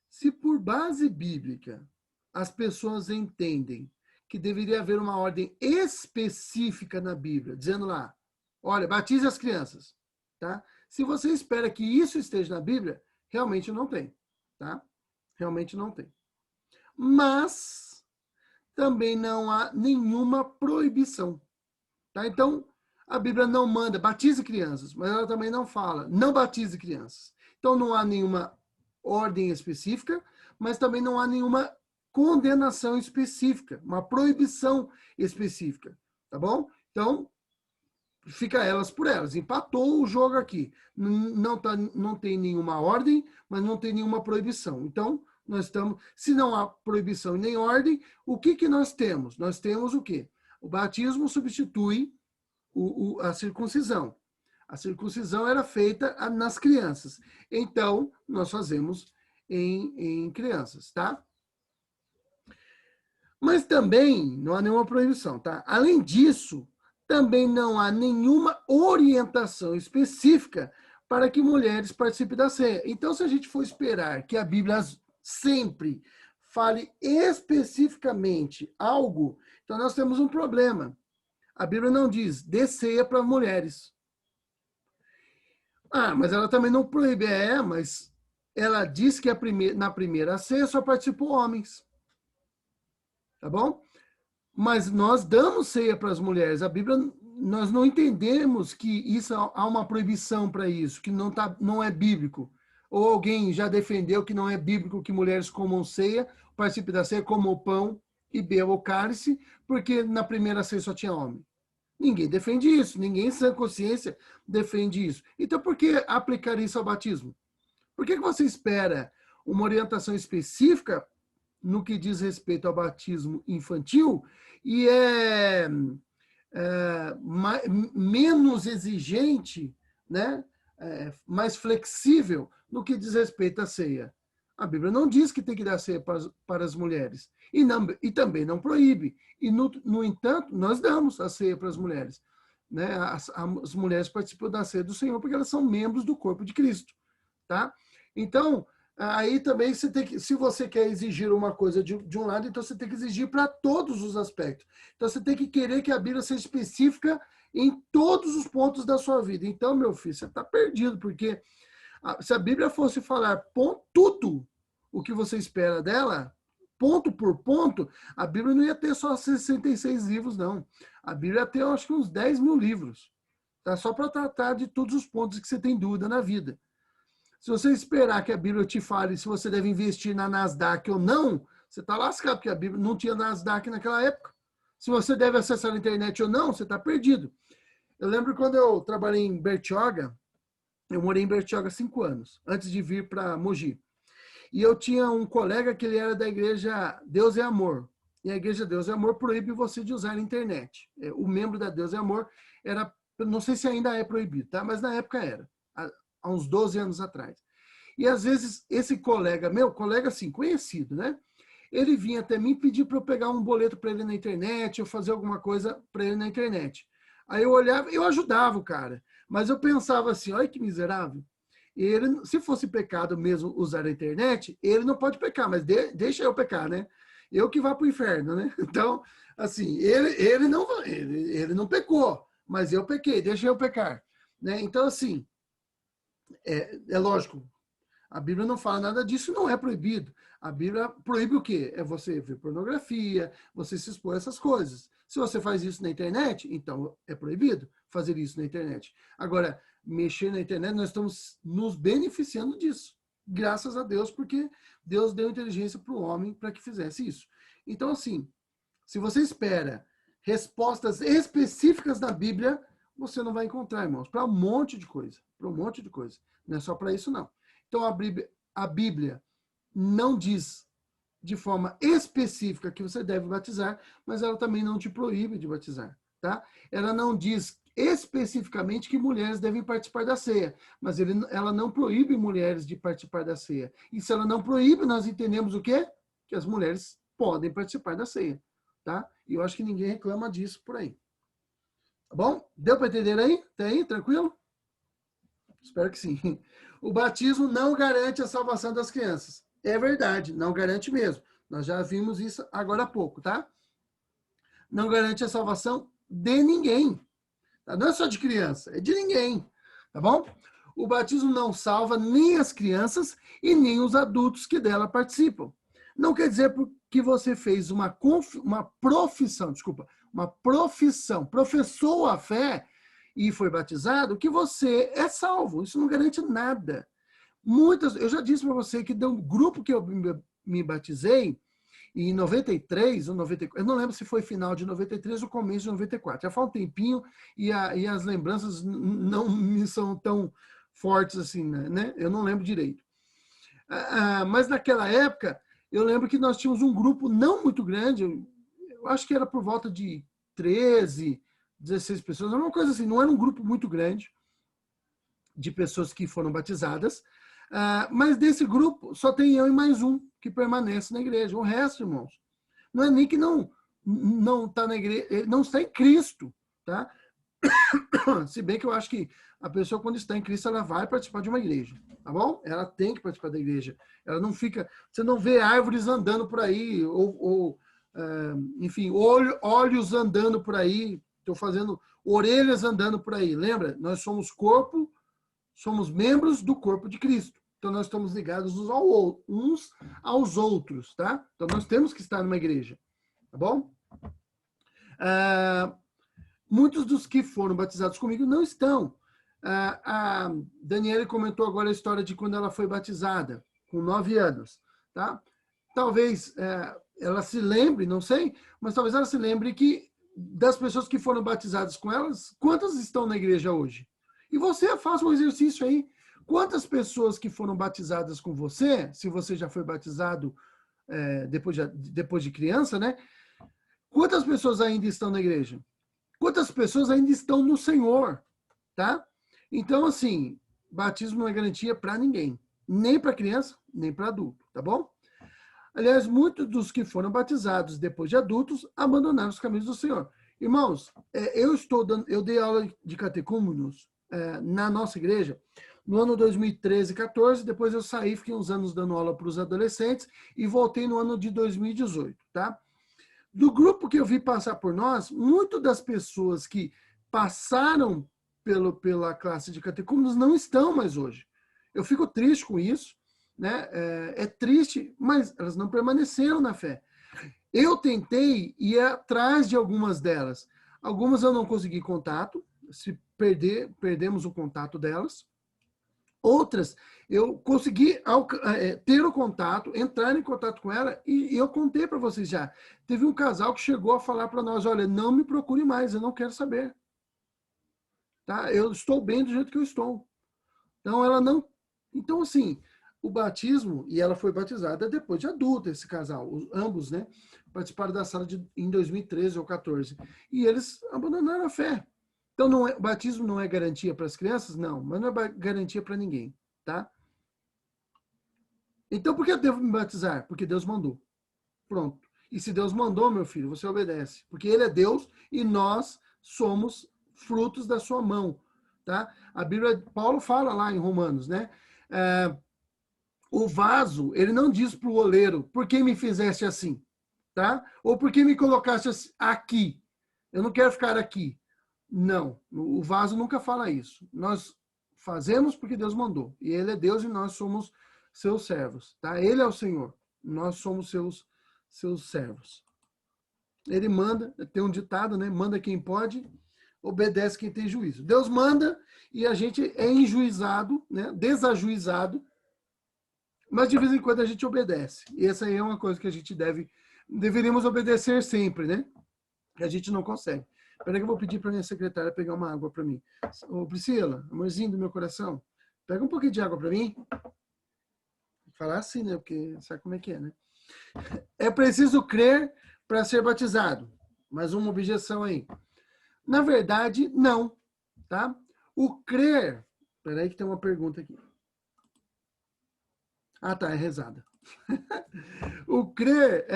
Se por base bíblica as pessoas entendem que deveria haver uma ordem específica na Bíblia, dizendo lá, olha, batize as crianças, tá? Se você espera que isso esteja na Bíblia, realmente não tem, tá? Realmente não tem. Mas também não há nenhuma proibição, tá? Então, a Bíblia não manda, batize crianças, mas ela também não fala, não batize crianças. Então, não há nenhuma ordem específica, mas também não há nenhuma condenação específica, uma proibição específica. Tá bom? Então, fica elas por elas. Empatou o jogo aqui. Não tem nenhuma ordem, mas não tem nenhuma proibição. Então, nós estamos... Se não há proibição e nem ordem, o que nós temos? Nós temos o quê? O batismo substitui a circuncisão. A circuncisão era feita nas crianças. Então, nós fazemos em crianças, tá? Mas também não há nenhuma proibição, tá? Além disso, também não há nenhuma orientação específica para que mulheres participem da ceia. Então, se a gente for esperar que a Bíblia sempre fale especificamente algo, então nós temos um problema. A Bíblia não diz dê ceia para mulheres. Mas ela também não proíbe. Mas ela diz que na primeira ceia só participou homens. Tá bom? Mas nós damos ceia para as mulheres. A Bíblia, nós não entendemos que isso há uma proibição para isso, que não é bíblico. Ou alguém já defendeu que não é bíblico que mulheres comam ceia, participem da ceia, comam o pão e bebam o cálice, porque na primeira ceia só tinha homem. Ninguém defende isso, ninguém em sã consciência defende isso. Então, por que aplicar isso ao batismo? Por que você espera uma orientação específica no que diz respeito ao batismo infantil e menos exigente, né? Mais flexível no que diz respeito à ceia? A Bíblia não diz que tem que dar ceia para as mulheres. E também não proíbe. E, no entanto, nós damos a ceia para as mulheres. Né? As mulheres participam da ceia do Senhor porque elas são membros do corpo de Cristo. Tá? Então, aí também você tem que, se você quer exigir uma coisa de um lado, então você tem que exigir para todos os aspectos. Então você tem que querer que a Bíblia seja específica em todos os pontos da sua vida. Então, meu filho, você está perdido, porque se a Bíblia fosse falar tudo o que você espera dela, ponto por ponto, a Bíblia não ia ter só 66 livros, não. A Bíblia ia ter, eu acho que uns 10 mil livros. Tá? Só para tratar de todos os pontos que você tem dúvida na vida. Se você esperar que a Bíblia te fale se você deve investir na Nasdaq ou não, você está lascado, porque a Bíblia não tinha Nasdaq naquela época. Se você deve acessar a internet ou não, você está perdido. Eu lembro quando eu trabalhei em Bertioga, eu morei em Bertioga 5 anos, antes de vir para Mogi. E eu tinha um colega que ele era da igreja Deus é Amor. E a igreja Deus é Amor proíbe você de usar a internet. O membro da Deus é Amor era, não sei se ainda é proibido, tá? Mas na época era, há uns 12 anos atrás. E às vezes esse colega, meu colega assim, conhecido, né? Ele vinha até mim pedir para eu pegar um boleto para ele na internet, ou fazer alguma coisa para ele na internet. Aí eu olhava, eu ajudava o cara. Mas eu pensava assim, olha que miserável. Ele, se fosse pecado mesmo usar a internet, ele não pode pecar, mas deixa eu pecar, né? Eu que vá para o inferno, né? Então, assim, ele não pecou, mas eu pequei, deixa eu pecar. Né? Então, assim, é lógico, a Bíblia não fala nada disso, não é proibido. A Bíblia proíbe o quê? É você ver pornografia, você se expor a essas coisas. Se você faz isso na internet, então é proibido fazer isso na internet. Agora, mexer na internet, nós estamos nos beneficiando disso. Graças a Deus, porque Deus deu inteligência para o homem para que fizesse isso. Então, assim, se você espera respostas específicas da Bíblia, você não vai encontrar, irmãos, para um monte de coisa. Para um monte de coisa. Não é só para isso, não. Então, a Bíblia não diz de forma específica que você deve batizar, mas ela também não te proíbe de batizar, tá? Ela não diz especificamente que mulheres devem participar da ceia, mas ela não proíbe mulheres de participar da ceia. E se ela não proíbe, nós entendemos o quê? Que as mulheres podem participar da ceia, tá? E eu acho que ninguém reclama disso por aí. Tá bom? Deu para entender aí? Tá aí? Tranquilo? Espero que sim. O batismo não garante a salvação das crianças. É verdade, não garante mesmo. Nós já vimos isso agora há pouco, tá? Não garante a salvação de ninguém. Tá? Não é só de criança, é de ninguém. Tá bom? O batismo não salva nem as crianças e nem os adultos que dela participam. Não quer dizer que você fez uma profissão, professou a fé e foi batizado, que você é salvo. Isso não garante nada. Eu já disse para você que do grupo que eu me batizei, E em 93 ou 94, eu não lembro se foi final de 93 ou começo de 94. Já faz um tempinho e as lembranças não me são tão fortes assim, né? Eu não lembro direito. Mas naquela época, eu lembro que nós tínhamos um grupo não muito grande, eu acho que era por volta de 13, 16 pessoas, uma coisa assim, não era um grupo muito grande de pessoas que foram batizadas, mas desse grupo só tem eu e mais um que permanece na igreja. O resto, irmãos, não é nem que não está na igreja, não está em Cristo, tá? Se bem que eu acho que a pessoa, quando está em Cristo, ela vai participar de uma igreja, tá bom? Ela tem que participar da igreja. Ela não fica... Você não vê árvores andando por aí, enfim, olhos andando por aí, estou fazendo orelhas andando por aí. Lembra? Nós somos corpo, somos membros do corpo de Cristo. Então, nós estamos ligados uns aos outros, tá? Então, nós temos que estar numa igreja, tá bom? Muitos dos que foram batizados comigo não estão. A Daniela comentou agora a história de quando ela foi batizada, com 9 anos. Tá? Talvez ela se lembre, não sei, mas talvez ela se lembre que das pessoas que foram batizadas com elas, quantas estão na igreja hoje? E você faça um exercício aí. Quantas pessoas que foram batizadas com você, se você já foi batizado depois de criança, né? Quantas pessoas ainda estão na igreja? Quantas pessoas ainda estão no Senhor, tá? Então, assim, batismo não é garantia para ninguém. Nem para criança, nem para adulto, tá bom? Aliás, muitos dos que foram batizados depois de adultos abandonaram os caminhos do Senhor. Irmãos, eu dei aula de catecúmenos na nossa igreja no ano 2013 e 14, depois eu saí, fiquei uns anos dando aula para os adolescentes e voltei no ano de 2018, tá? Do grupo que eu vi passar por nós, muitas das pessoas que passaram pela classe de catecúmenos não estão mais hoje. Eu fico triste com isso, né? É triste, mas elas não permaneceram na fé. Eu tentei ir atrás de algumas delas. Algumas eu não consegui contato, perdemos o contato delas. Outras, eu consegui ter o contato, entrar em contato com ela, e eu contei para vocês já. Teve um casal que chegou a falar para nós, olha, não me procure mais, eu não quero saber. Tá? Eu estou bem do jeito que eu estou. Então, ela não... Então, assim, o batismo, e ela foi batizada depois de adulta, esse casal, ambos, né? Participaram da sala em 2013 ou 14. E eles abandonaram a fé. Então, o batismo não é garantia para as crianças? Não, mas não é garantia para ninguém, tá? Então, por que eu devo me batizar? Porque Deus mandou. Pronto. E se Deus mandou, meu filho, você obedece. Porque Ele é Deus e nós somos frutos da sua mão, tá? A Bíblia, Paulo fala lá em Romanos, né? O vaso, ele não diz para o oleiro, por que me fizeste assim? Tá? Ou por que me colocaste aqui? Eu não quero ficar aqui. Não, o vaso nunca fala isso. Nós fazemos porque Deus mandou. E Ele é Deus e nós somos seus servos. Tá? Ele é o Senhor. Nós somos seus servos. Ele manda, tem um ditado, né? Manda quem pode, obedece quem tem juízo. Deus manda e a gente é enjuizado, né? Desajuizado, mas de vez em quando a gente obedece. E essa aí é uma coisa que a gente deveríamos obedecer sempre, né? Que a gente não consegue. Espera que eu vou pedir para minha secretária pegar uma água para mim. Ô, Priscila, amorzinho do meu coração, pega um pouquinho de água para mim. Falar assim, né? Porque sabe como é que é, né? É preciso crer para ser batizado. Mais uma objeção aí. Na verdade, não. Tá? O crer... Espera aí que tem uma pergunta aqui. Ah, tá, é rezada. O crer,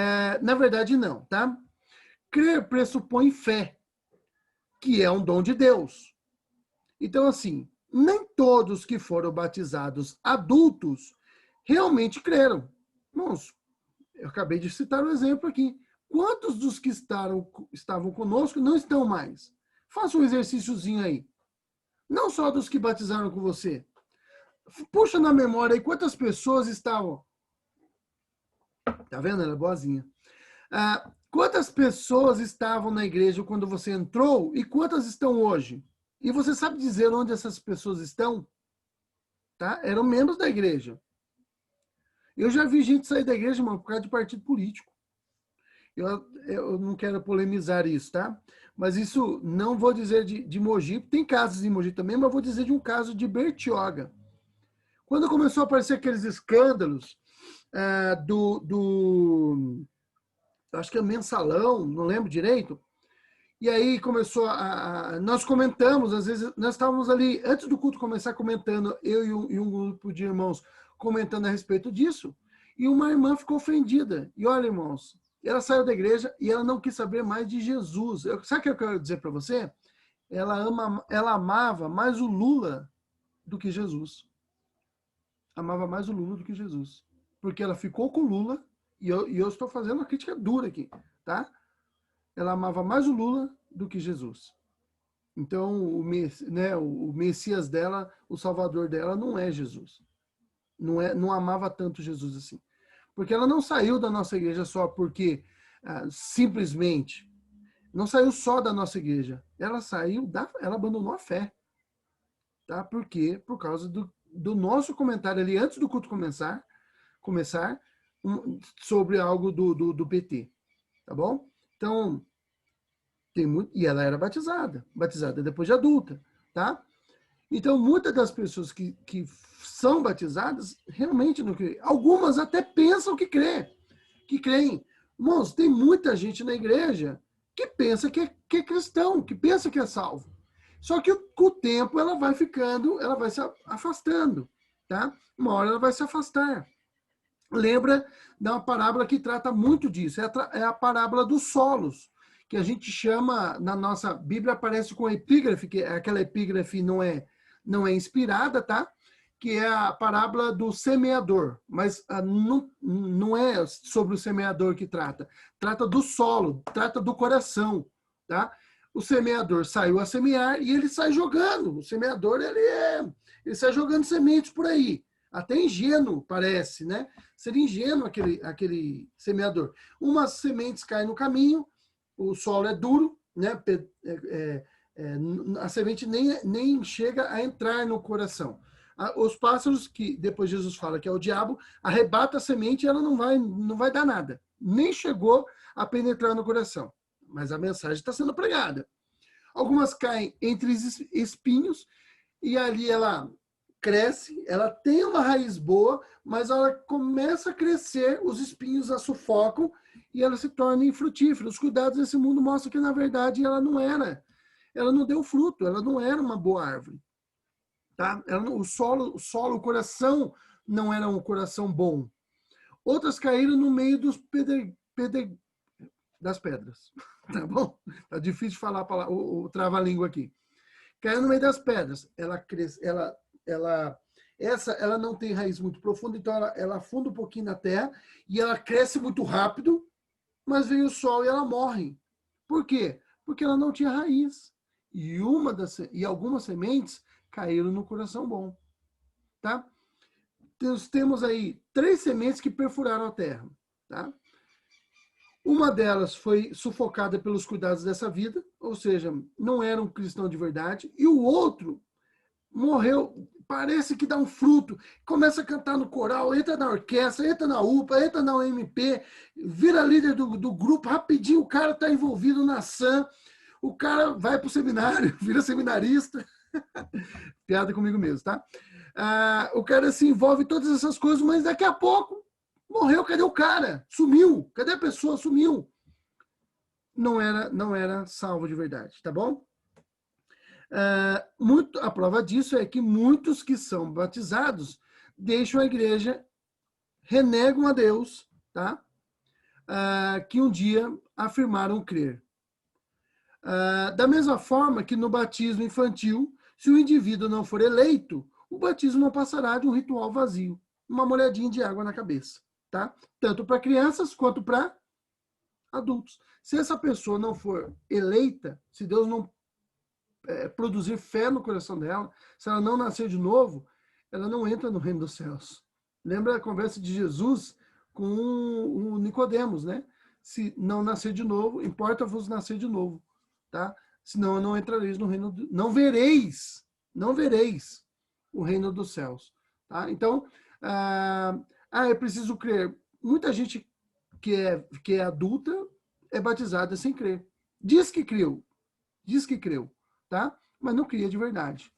na verdade, não, tá? Crer pressupõe fé, que é um dom de Deus. Então, assim, nem todos que foram batizados adultos realmente creram. Irmãos, eu acabei de citar um exemplo aqui. Quantos dos que estavam conosco não estão mais? Faça um exercíciozinho aí. Não só dos que batizaram com você. Puxa na memória aí quantas pessoas estavam. Tá vendo? Ela é boazinha. Quantas pessoas estavam na igreja quando você entrou e quantas estão hoje? E você sabe dizer onde essas pessoas estão? Tá? Eram membros da igreja. Eu já vi gente sair da igreja, irmão, por causa de partido político. Eu não quero polemizar isso, tá? Mas isso não vou dizer de Mogi, tem casos em Mogi também, mas vou dizer de um caso de Bertioga. Quando começou a aparecer aqueles escândalos acho que é Mensalão, não lembro direito, e aí começou nós comentamos, às vezes, nós estávamos ali, antes do culto começar comentando, eu e um grupo de irmãos comentando a respeito disso, e uma irmã ficou ofendida. E olha, irmãos, ela saiu da igreja e ela não quis saber mais de Jesus. Sabe o que eu quero dizer para você? Ela amava mais o Lula do que Jesus. Amava mais o Lula do que Jesus. Porque ela ficou com o Lula, e eu estou fazendo uma crítica dura aqui, tá? Ela amava mais o Lula do que Jesus. Então, o Messias dela, o Salvador dela, não é Jesus. Não amava tanto Jesus assim. Porque ela não saiu da nossa igreja só porque, simplesmente, não saiu só da nossa igreja. Ela ela abandonou a fé. Tá? Por quê? Por causa do nosso comentário ali, antes do culto começar sobre algo do PT. Tá bom? Então, e ela era batizada depois de adulta, tá? Então, muitas das pessoas que são batizadas realmente não creem. Algumas até pensam que creem. Irmãos, tem muita gente na igreja que pensa que é cristão, que pensa que é salvo. Só que com o tempo ela vai se afastando, tá? Uma hora ela vai se afastar. Lembra de uma parábola que trata muito disso, é a parábola dos solos, que a gente chama, na nossa Bíblia aparece com epígrafe, que aquela epígrafe não é inspirada, tá? Que é a parábola do semeador, mas não é sobre o semeador que trata do solo, trata do coração, tá? O semeador saiu a semear e ele sai jogando, o semeador ele sai jogando sementes por aí, até ingênuo parece, né? Seria ingênuo aquele semeador. Umas sementes caem no caminho, o solo é duro, né? A semente nem chega a entrar no coração. Os pássaros, que depois Jesus fala que é o diabo, arrebata a semente e ela não vai dar nada. Nem chegou a penetrar no coração. Mas a mensagem está sendo pregada. Algumas caem entre espinhos e ali ela cresce, ela tem uma raiz boa, mas ela começa a crescer, os espinhos a sufocam e ela se torna infrutífera. Os cuidados desse mundo mostram que, na verdade, ela não deu fruto, ela não era uma boa árvore. Tá? O solo, o coração não era um coração bom. Outras caíram no meio das pedras. Tá bom? Tá difícil de falar o trava-língua aqui. Caiu no meio das pedras. Ela não tem raiz muito profunda, então ela afunda um pouquinho na terra e ela cresce muito rápido, mas vem o sol e ela morre. Por quê? Porque ela não tinha raiz. E algumas sementes caíram no coração bom. Tá? Temos aí 3 sementes que perfuraram a terra. Tá? Uma delas foi sufocada pelos cuidados dessa vida, ou seja, não era um cristão de verdade, e o outro morreu, parece que dá um fruto, começa a cantar no coral, entra na orquestra, entra na UPA, entra na UMP, vira líder do grupo, rapidinho o cara está envolvido na SAM, o cara vai para o seminário, vira seminarista, piada comigo mesmo, tá? O cara se envolve em todas essas coisas, mas daqui a pouco morreu, cadê o cara? Sumiu, cadê a pessoa? Sumiu. Não era salvo de verdade, tá bom? A prova disso é que muitos que são batizados deixam a igreja, renegam a Deus, tá? Que um dia afirmaram crer. Da mesma forma que no batismo infantil, se o indivíduo não for eleito, o batismo não passará de um ritual vazio, uma molhadinha de água na cabeça, tá? Tanto para crianças quanto para adultos. Se essa pessoa não for eleita, se Deus não produzir fé no coração dela, se ela não nascer de novo, ela não entra no reino dos céus. Lembra a conversa de Jesus com o Nicodemos, né? Se não nascer de novo, importa-vos nascer de novo, tá? Senão não entrareis no reino, não vereis o reino dos céus, tá? Então, é preciso crer. Muita gente que é adulta é batizada sem crer. Diz que creu, tá? Mas não cria de verdade.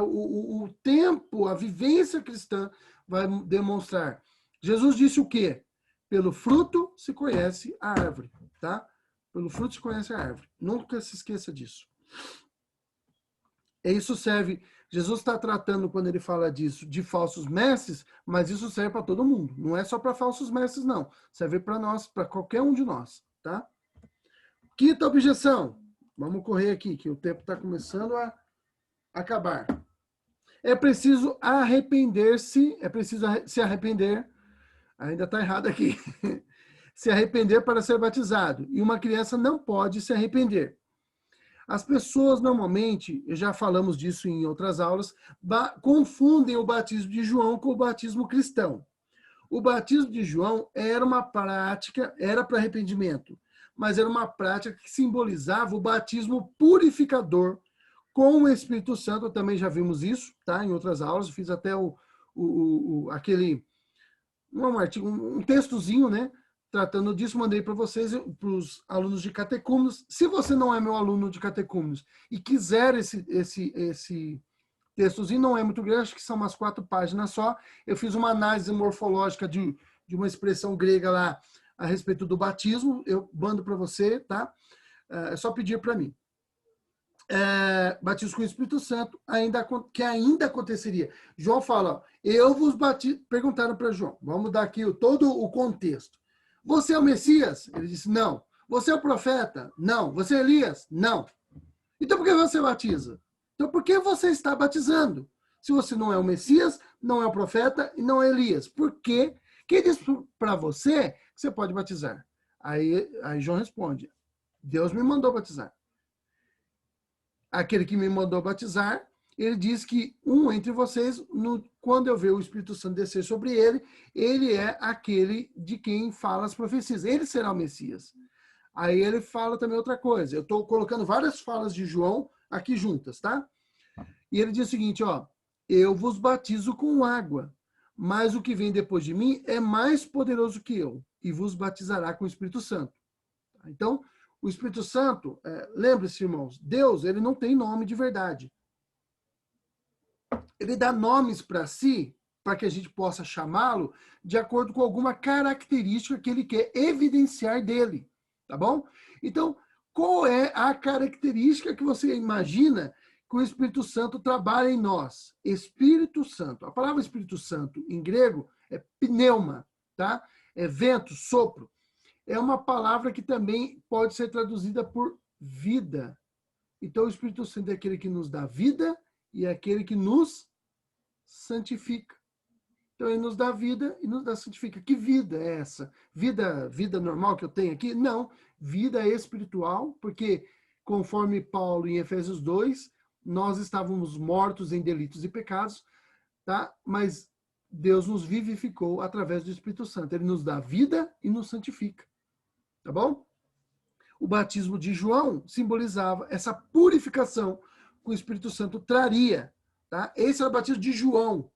O tempo, a vivência cristã vai demonstrar. Jesus disse o quê? Pelo fruto se conhece a árvore, tá? Pelo fruto se conhece a árvore. Nunca se esqueça disso. Isso serve, Jesus está tratando, quando ele fala disso, de falsos mestres, mas isso serve para todo mundo. Não é só para falsos mestres, não. Serve para nós, para qualquer um de nós, tá? Quinta objeção. Vamos correr aqui, que o tempo está começando a acabar. É preciso arrepender-se, é preciso se arrepender, ainda está errado aqui, se arrepender para ser batizado. E uma criança não pode se arrepender. As pessoas, normalmente, já falamos disso em outras aulas, confundem o batismo de João com o batismo cristão. O batismo de João era uma prática, era para arrependimento, mas era uma prática que simbolizava o batismo purificador com o Espírito Santo. Também já vimos isso, tá? Em outras aulas, eu fiz até aquele, não é um artigo, um textozinho, né? Tratando disso, mandei para vocês, para os alunos de catecúmenos. Se você não é meu aluno de catecúmenos e quiser esse textozinho, não é muito grande, acho que são umas 4 páginas só. Eu fiz uma análise morfológica de uma expressão grega lá a respeito do batismo. Eu mando para você, tá? É só pedir para mim. Batismo com o Espírito Santo, que ainda aconteceria. João fala, eu vos batizo. Perguntaram para João, vamos dar aqui todo o contexto. Você é o Messias? Ele disse, não. Você é o profeta? Não. Você é Elias? Não. Então por que você batiza? Então por que você está batizando? Se você não é o Messias, não é o profeta e não é Elias. Por quê? Quem diz para você que você pode batizar? Aí João responde, Deus me mandou batizar. Aquele que me mandou batizar, ele diz que entre vocês, quando eu ver o Espírito Santo descer sobre ele, ele é aquele de quem fala as profecias. Ele será o Messias. Aí ele fala também outra coisa. Eu estou colocando várias falas de João aqui juntas, tá? E ele diz o seguinte, ó, eu vos batizo com água, mas o que vem depois de mim é mais poderoso que eu, e vos batizará com o Espírito Santo. Então, o Espírito Santo, lembre-se, irmãos, Deus, ele não tem nome de verdade. Ele dá nomes para si, para que a gente possa chamá-lo de acordo com alguma característica que ele quer evidenciar dele, tá bom? Então, qual é a característica que você imagina que o Espírito Santo trabalha em nós? Espírito Santo. A palavra Espírito Santo, em grego, é pneuma, tá? É vento, sopro. É uma palavra que também pode ser traduzida por vida. Então, o Espírito Santo é aquele que nos dá vida e é aquele que nos santifica. Então, ele nos dá vida e nos dá santifica. Que vida é essa? Vida normal que eu tenho aqui? Não. Vida espiritual, porque, conforme Paulo em Efésios 2, nós estávamos mortos em delitos e pecados, tá? Mas Deus nos vivificou através do Espírito Santo. Ele nos dá vida e nos santifica. Tá bom? O batismo de João simbolizava essa purificação que o Espírito Santo traria. Tá? Esse era o batismo de João.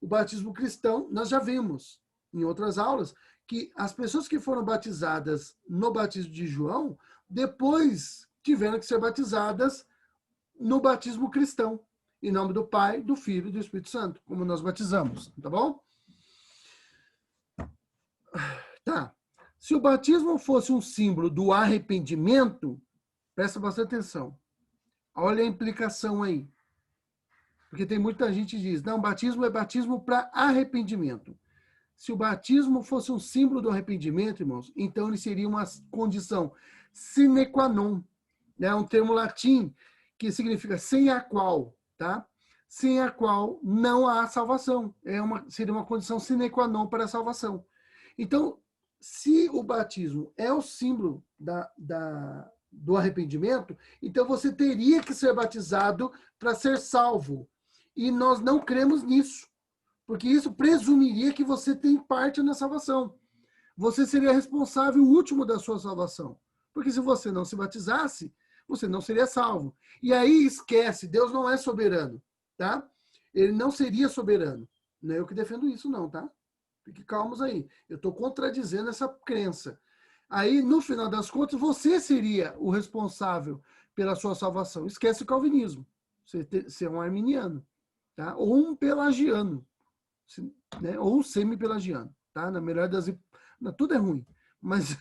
O batismo cristão, nós já vimos em outras aulas, que as pessoas que foram batizadas no batismo de João, depois tiveram que ser batizadas no batismo cristão, em nome do Pai, do Filho e do Espírito Santo, como nós batizamos. Tá bom? Tá. Se o batismo fosse um símbolo do arrependimento, presta bastante atenção. Olha a implicação aí. Porque tem muita gente que diz, não, batismo é batismo para arrependimento. Se o batismo fosse um símbolo do arrependimento, irmãos, então ele seria uma condição sine qua non, né? Um termo latim que significa sem a qual, tá? Sem a qual não há salvação. Seria uma condição sine qua non para a salvação. Então, se o batismo é o símbolo do arrependimento, então você teria que ser batizado para ser salvo. E nós não cremos nisso, porque isso presumiria que você tem parte na salvação. Você seria responsável último da sua salvação. Porque se você não se batizasse, você não seria salvo. E aí esquece, Deus não é soberano, tá? Ele não seria soberano. Não é eu que defendo isso não, tá? Fique calmos aí. Eu estou contradizendo essa crença. Aí, no final das contas, você seria o responsável pela sua salvação. Esquece o calvinismo. Você é um arminiano, tá? Ou um pelagiano, né? Ou um semi-pelagiano, tá? Na melhor das tudo é ruim, mas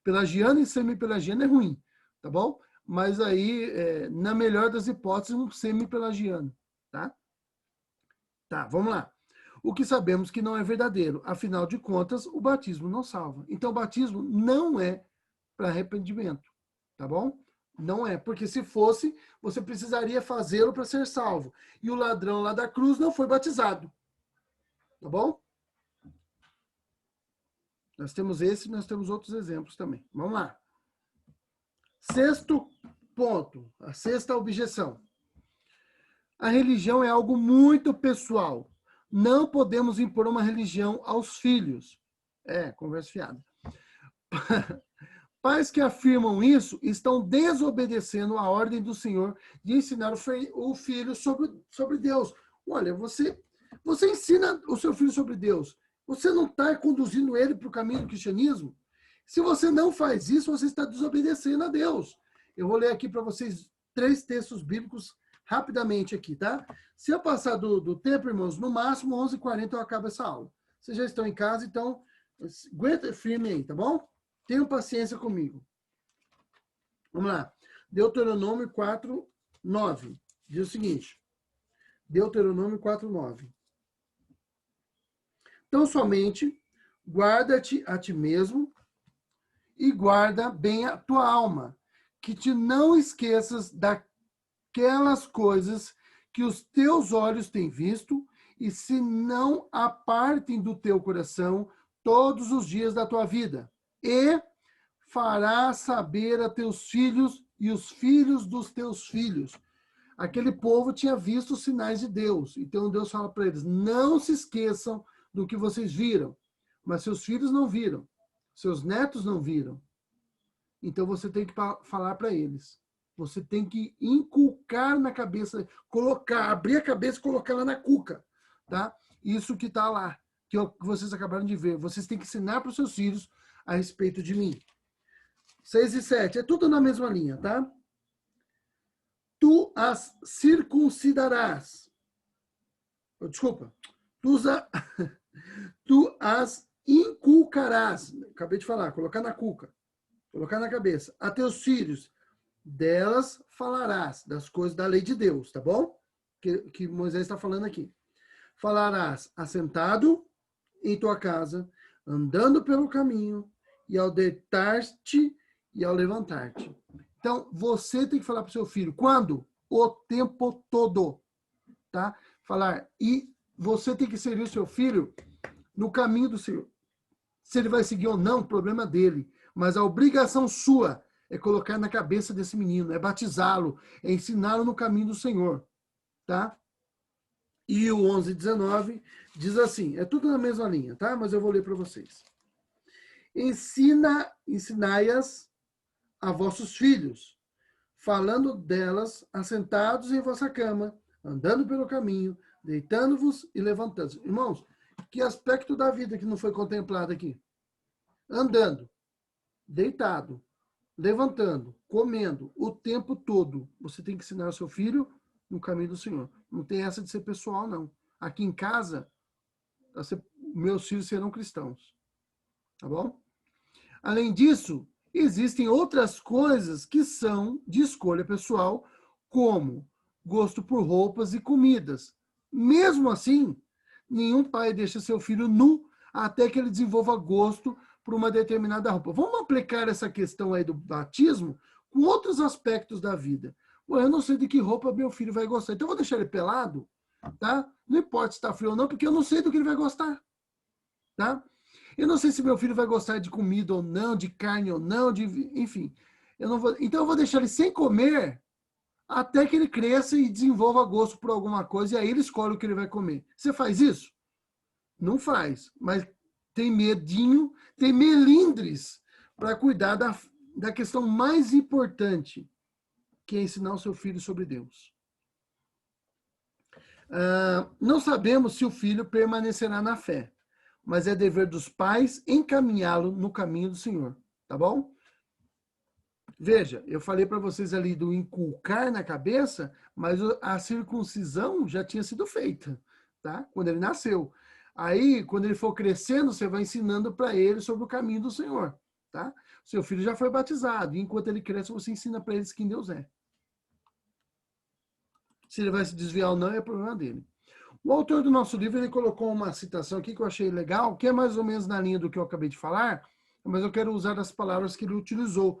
pelagiano e semi-pelagiano é ruim, tá bom? Mas aí, na melhor das hipóteses, um semi-pelagiano, tá? Tá, vamos lá. O que sabemos que não é verdadeiro, afinal de contas, o batismo não salva. Então, o batismo não é para arrependimento, tá bom? Não é, porque se fosse, você precisaria fazê-lo para ser salvo. E o ladrão lá da cruz não foi batizado, tá bom? Nós temos esse, nós temos outros exemplos também. Vamos lá. Sexto ponto, a sexta objeção. A religião é algo muito pessoal. Não podemos impor uma religião aos filhos. Conversa fiada. Pais que afirmam isso estão desobedecendo a ordem do Senhor de ensinar o filho sobre Deus. Olha, você ensina o seu filho sobre Deus. Você não está conduzindo ele para o caminho do cristianismo? Se você não faz isso, você está desobedecendo a Deus. Eu vou ler aqui para vocês 3 textos bíblicos rapidamente aqui, tá? Se eu passar do tempo, irmãos, no máximo 11h40 eu acabo essa aula. Vocês já estão em casa, então aguenta firme aí, tá bom? Tenham paciência comigo. Vamos lá. Deuteronômio 4:9. Diz o seguinte. Deuteronômio 4:9. Então, somente guarda-te a ti mesmo e guarda bem a tua alma, que te não esqueças daquelas coisas que os teus olhos têm visto e se não apartem do teu coração todos os dias da tua vida. E farás saber a teus filhos e os filhos dos teus filhos. Aquele povo tinha visto os sinais de Deus. Então Deus fala para eles, não se esqueçam do que vocês viram. Mas seus filhos não viram. Seus netos não viram. Então você tem que falar para eles. Você tem que inculcar na cabeça, abrir a cabeça e colocar lá na cuca. Tá? Isso que está lá, que vocês acabaram de ver. Vocês têm que ensinar para os seus filhos a respeito de mim. 6 e 7, é tudo na mesma linha, tá? Tu as circuncidarás. Desculpa. Tu as inculcarás. Acabei de falar, colocar na cuca. Colocar na cabeça. A teus filhos, delas falarás, das coisas da lei de Deus, tá bom? Que Moisés está falando aqui. Falarás assentado em tua casa, andando pelo caminho, e ao deitar-te e ao levantar-te. Então, você tem que falar para o seu filho. Quando? O tempo todo. Tá? Falar. E você tem que servir o seu filho no caminho do Senhor. Se ele vai seguir ou não, o problema dele. Mas a obrigação sua é colocar na cabeça desse menino, é batizá-lo, é ensiná-lo no caminho do Senhor. Tá? E o 11:19 diz assim, é tudo na mesma linha, tá? Mas eu vou ler para vocês. Ensinai-as a vossos filhos, falando delas assentados em vossa cama, andando pelo caminho, deitando-vos e levantando-vos. Irmãos, que aspecto da vida que não foi contemplado aqui? Andando, deitado, levantando, comendo, o tempo todo. Você tem que ensinar o seu filho no caminho do Senhor. Não tem essa de ser pessoal, não. Aqui em casa, meus filhos serão cristãos. Tá bom? Além disso, existem outras coisas que são de escolha pessoal, como gosto por roupas e comidas. Mesmo assim, nenhum pai deixa seu filho nu até que ele desenvolva gosto por uma determinada roupa. Vamos aplicar essa questão aí do batismo com outros aspectos da vida. Bom, eu não sei de que roupa meu filho vai gostar, então eu vou deixar ele pelado, tá? Não importa se está frio ou não, porque eu não sei do que ele vai gostar, tá? Eu não sei se meu filho vai gostar de comida ou não, de carne ou não, enfim. Então eu vou deixar ele sem comer até que ele cresça e desenvolva gosto por alguma coisa e aí ele escolhe o que ele vai comer. Você faz isso? Não faz, mas tem medinho, tem melindres para cuidar da questão mais importante, que é ensinar o seu filho sobre Deus. Não sabemos se o filho permanecerá na fé, mas é dever dos pais encaminhá-lo no caminho do Senhor. tá bom? Veja, eu falei para vocês ali do inculcar na cabeça, mas a circuncisão já tinha sido feita, tá? Quando ele nasceu. Aí, quando ele for crescendo, você vai ensinando para ele sobre o caminho do Senhor, tá? Seu filho já foi batizado, e enquanto ele cresce, você ensina para eles quem Deus é. Se ele vai se desviar ou não, é problema dele. O autor do nosso livro, ele colocou uma citação aqui que eu achei legal, que é mais ou menos na linha do que eu acabei de falar, mas eu quero usar as palavras que ele utilizou.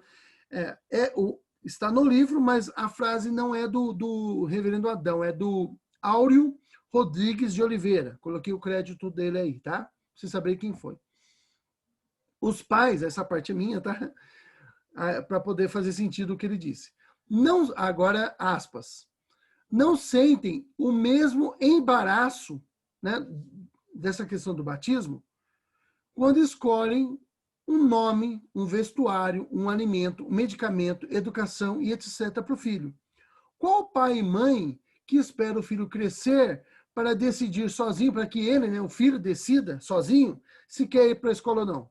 Está no livro, mas a frase não é do reverendo Adão, é do Áureo Rodrigues de Oliveira. Coloquei o crédito dele aí, tá? Pra você saber quem foi. Os pais, essa parte é minha, tá? Para poder fazer sentido o que ele disse. Não, agora, aspas. Não sentem o mesmo embaraço, né, dessa questão do batismo quando escolhem um nome, um vestuário, um alimento, um medicamento, educação e etc. para o filho. Qual pai e mãe que espera o filho crescer para decidir sozinho, para que ele, né, o filho, decida sozinho se quer ir para a escola ou não?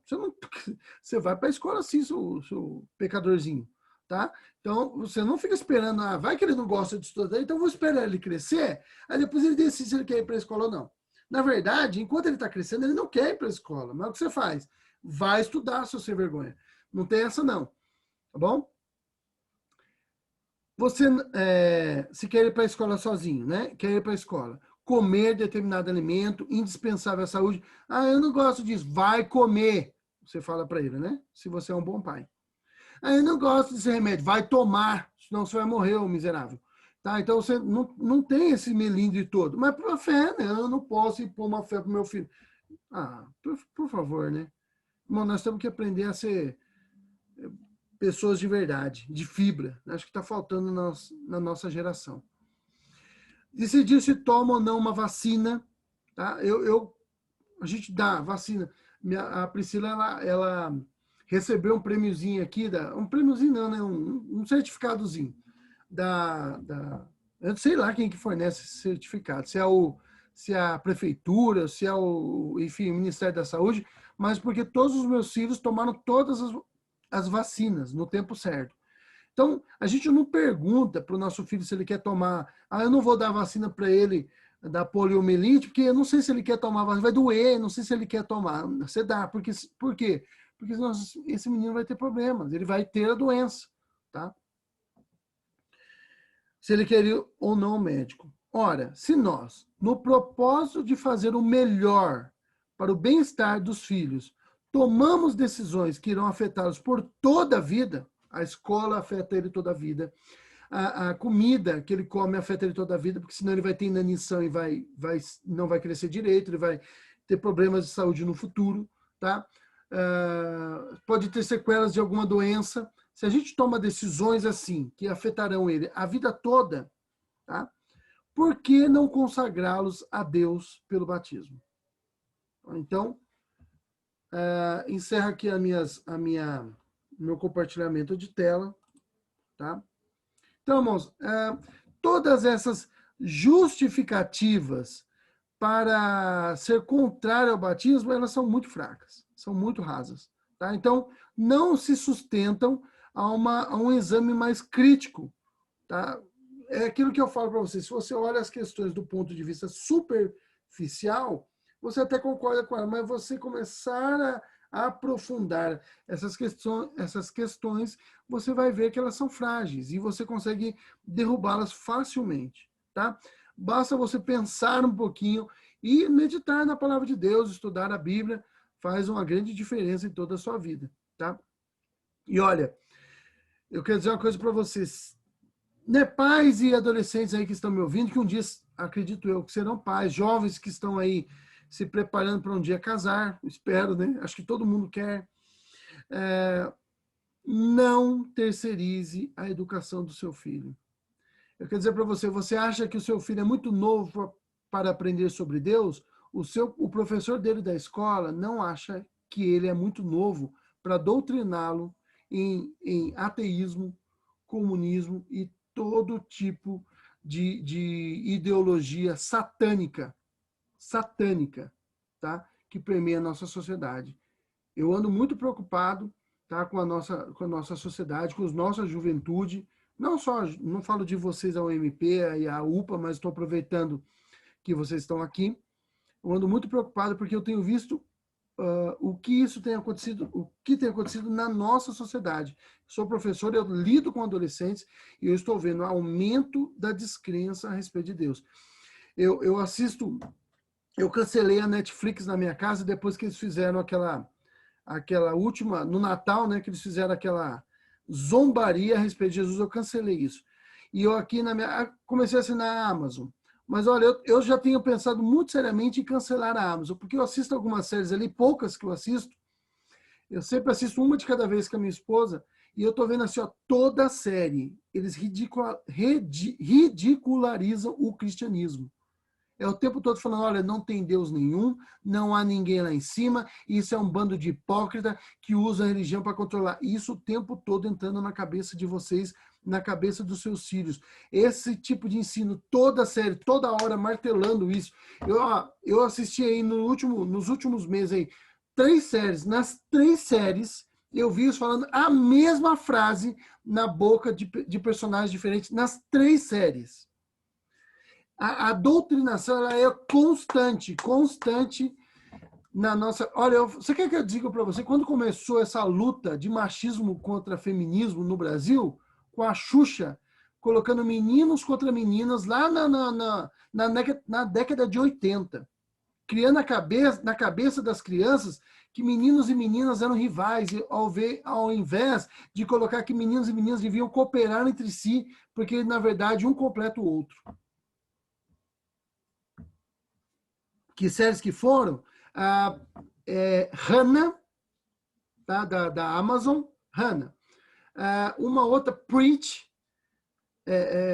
Você vai para a escola sim, seu pecadorzinho, tá? Então, você não fica esperando, vai que ele não gosta de estudar, então eu vou esperar ele crescer, aí depois ele decide se ele quer ir para a escola ou não. Na verdade, enquanto ele está crescendo, ele não quer ir para a escola, mas o que você faz? Vai estudar, seu sem vergonha. Não tem essa não, tá bom? Você se quer ir para a escola sozinho, né? Quer ir para a escola. Comer determinado alimento, indispensável à saúde. Eu não gosto disso. Vai comer. Você fala para ele, né? Se você é um bom pai. Eu não gosto desse remédio. Vai tomar, senão você vai morrer, ô miserável. Tá? Então você não tem esse melindre todo. Mas para fé, né? Eu não posso ir pôr uma fé para o meu filho. Por favor, né? Bom, nós temos que aprender a ser pessoas de verdade, de fibra. Acho que está faltando na nossa geração. Decidir se toma ou não uma vacina. Tá? A gente dá vacina. A Priscila, ela recebeu um prêmiozinho aqui, um prêmiozinho não, né? Um certificadozinho. Eu não sei lá quem que fornece esse certificado, se é a prefeitura, se é enfim, o Ministério da Saúde, mas porque todos os meus filhos tomaram todas as vacinas no tempo certo. Então, a gente não pergunta para o nosso filho se ele quer tomar. Eu não vou dar vacina para ele da poliomielite, porque eu não sei se ele quer tomar vacina, vai doer, não sei se ele quer tomar. Você dá, por quê? Porque senão esse menino vai ter problemas, ele vai ter a doença, tá? Se ele quer ir ou não ao médico. Ora, se nós, no propósito de fazer o melhor para o bem-estar dos filhos, tomamos decisões que irão afetá-los por toda a vida, a escola afeta ele toda a vida, a comida que ele come afeta ele toda a vida, porque senão ele vai ter inanição e não vai crescer direito, ele vai ter problemas de saúde no futuro, tá? Pode ter sequelas de alguma doença. Se a gente toma decisões assim, que afetarão ele a vida toda, tá? Por que não consagrá-los a Deus pelo batismo? Então, encerro aqui meu compartilhamento de tela, tá? Então, irmãos, todas essas justificativas para ser contrário ao batismo, elas são muito fracas, são muito rasas, tá? Então, não se sustentam a um exame mais crítico, tá? É aquilo que eu falo para vocês, se você olha as questões do ponto de vista superficial, você até concorda com ela, mas você começar a aprofundar essas questões, você vai ver que elas são frágeis e você consegue derrubá-las facilmente, tá? Basta você pensar um pouquinho e meditar na palavra de Deus, estudar a Bíblia, faz uma grande diferença em toda a sua vida, tá? E olha, eu quero dizer uma coisa para vocês, né, pais e adolescentes aí que estão me ouvindo, que um dia, acredito eu, que serão pais, jovens que estão aí se preparando para um dia casar, espero, né? Acho que todo mundo quer. Não terceirize a educação do seu filho. Eu quero dizer para você, você acha que o seu filho é muito novo para aprender sobre Deus? O professor dele da escola não acha que ele é muito novo para doutriná-lo em ateísmo, comunismo e todo tipo de ideologia satânica, tá? Que permeia a nossa sociedade. Eu ando muito preocupado, tá? Com a nossa sociedade, com a nossa juventude. Não só, não falo de vocês, a UMP e a UPA, mas estou aproveitando que vocês estão aqui. Eu ando muito preocupado porque eu tenho visto o que isso tem acontecido, o que tem acontecido na nossa sociedade. Sou professor, eu lido com adolescentes e eu estou vendo aumento da descrença a respeito de Deus. Eu assisto, eu cancelei a Netflix na minha casa depois que eles fizeram aquela última, no Natal, né, que eles fizeram aquela zombaria a respeito de Jesus, eu cancelei isso. E eu aqui comecei a assinar a Amazon. Mas olha, eu já tenho pensado muito seriamente em cancelar a Amazon, porque eu assisto algumas séries ali, poucas que eu assisto. Eu sempre assisto uma de cada vez com a minha esposa, e eu tô vendo assim, ó, toda a série, eles ridicularizam o cristianismo. É o tempo todo falando, olha, não tem Deus nenhum, não há ninguém lá em cima, isso é um bando de hipócrita que usa a religião para controlar. Isso o tempo todo entrando na cabeça de vocês, na cabeça dos seus filhos. Esse tipo de ensino, toda série, toda hora martelando isso. Eu assisti aí nos últimos meses aí, 3 séries. Nas 3 séries, eu vi os falando a mesma frase na boca de personagens diferentes, nas 3 séries. A doutrinação ela é constante na nossa... Olha, você quer que eu diga para você, quando começou essa luta de machismo contra feminismo no Brasil, com a Xuxa colocando meninos contra meninas lá na década de 80, criando na cabeça das crianças que meninos e meninas eram rivais, ao invés de colocar que meninos e meninas deviam cooperar entre si, porque, na verdade, um completa o outro. Que séries que foram? Hannah, tá? da Amazon, Hannah. Uma outra, Preach.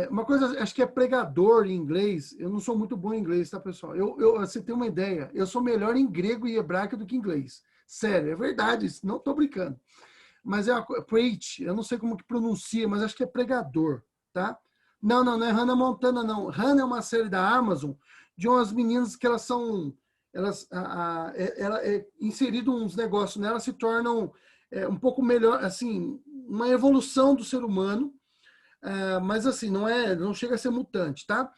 Uma coisa, acho que é pregador em inglês. Eu não sou muito bom em inglês, tá, pessoal? Você tem uma ideia, eu sou melhor em grego e hebraico do que em inglês. Sério, é verdade, não estou brincando. Mas Preach, eu não sei como que pronuncia, mas acho que é pregador, tá? Não é Hannah Montana, não. Hannah é uma série da Amazon de umas meninas que elas são... ela é inserido uns negócios nela, se tornam um pouco melhor, assim, uma evolução do ser humano, mas assim, não chega a ser mutante, tá?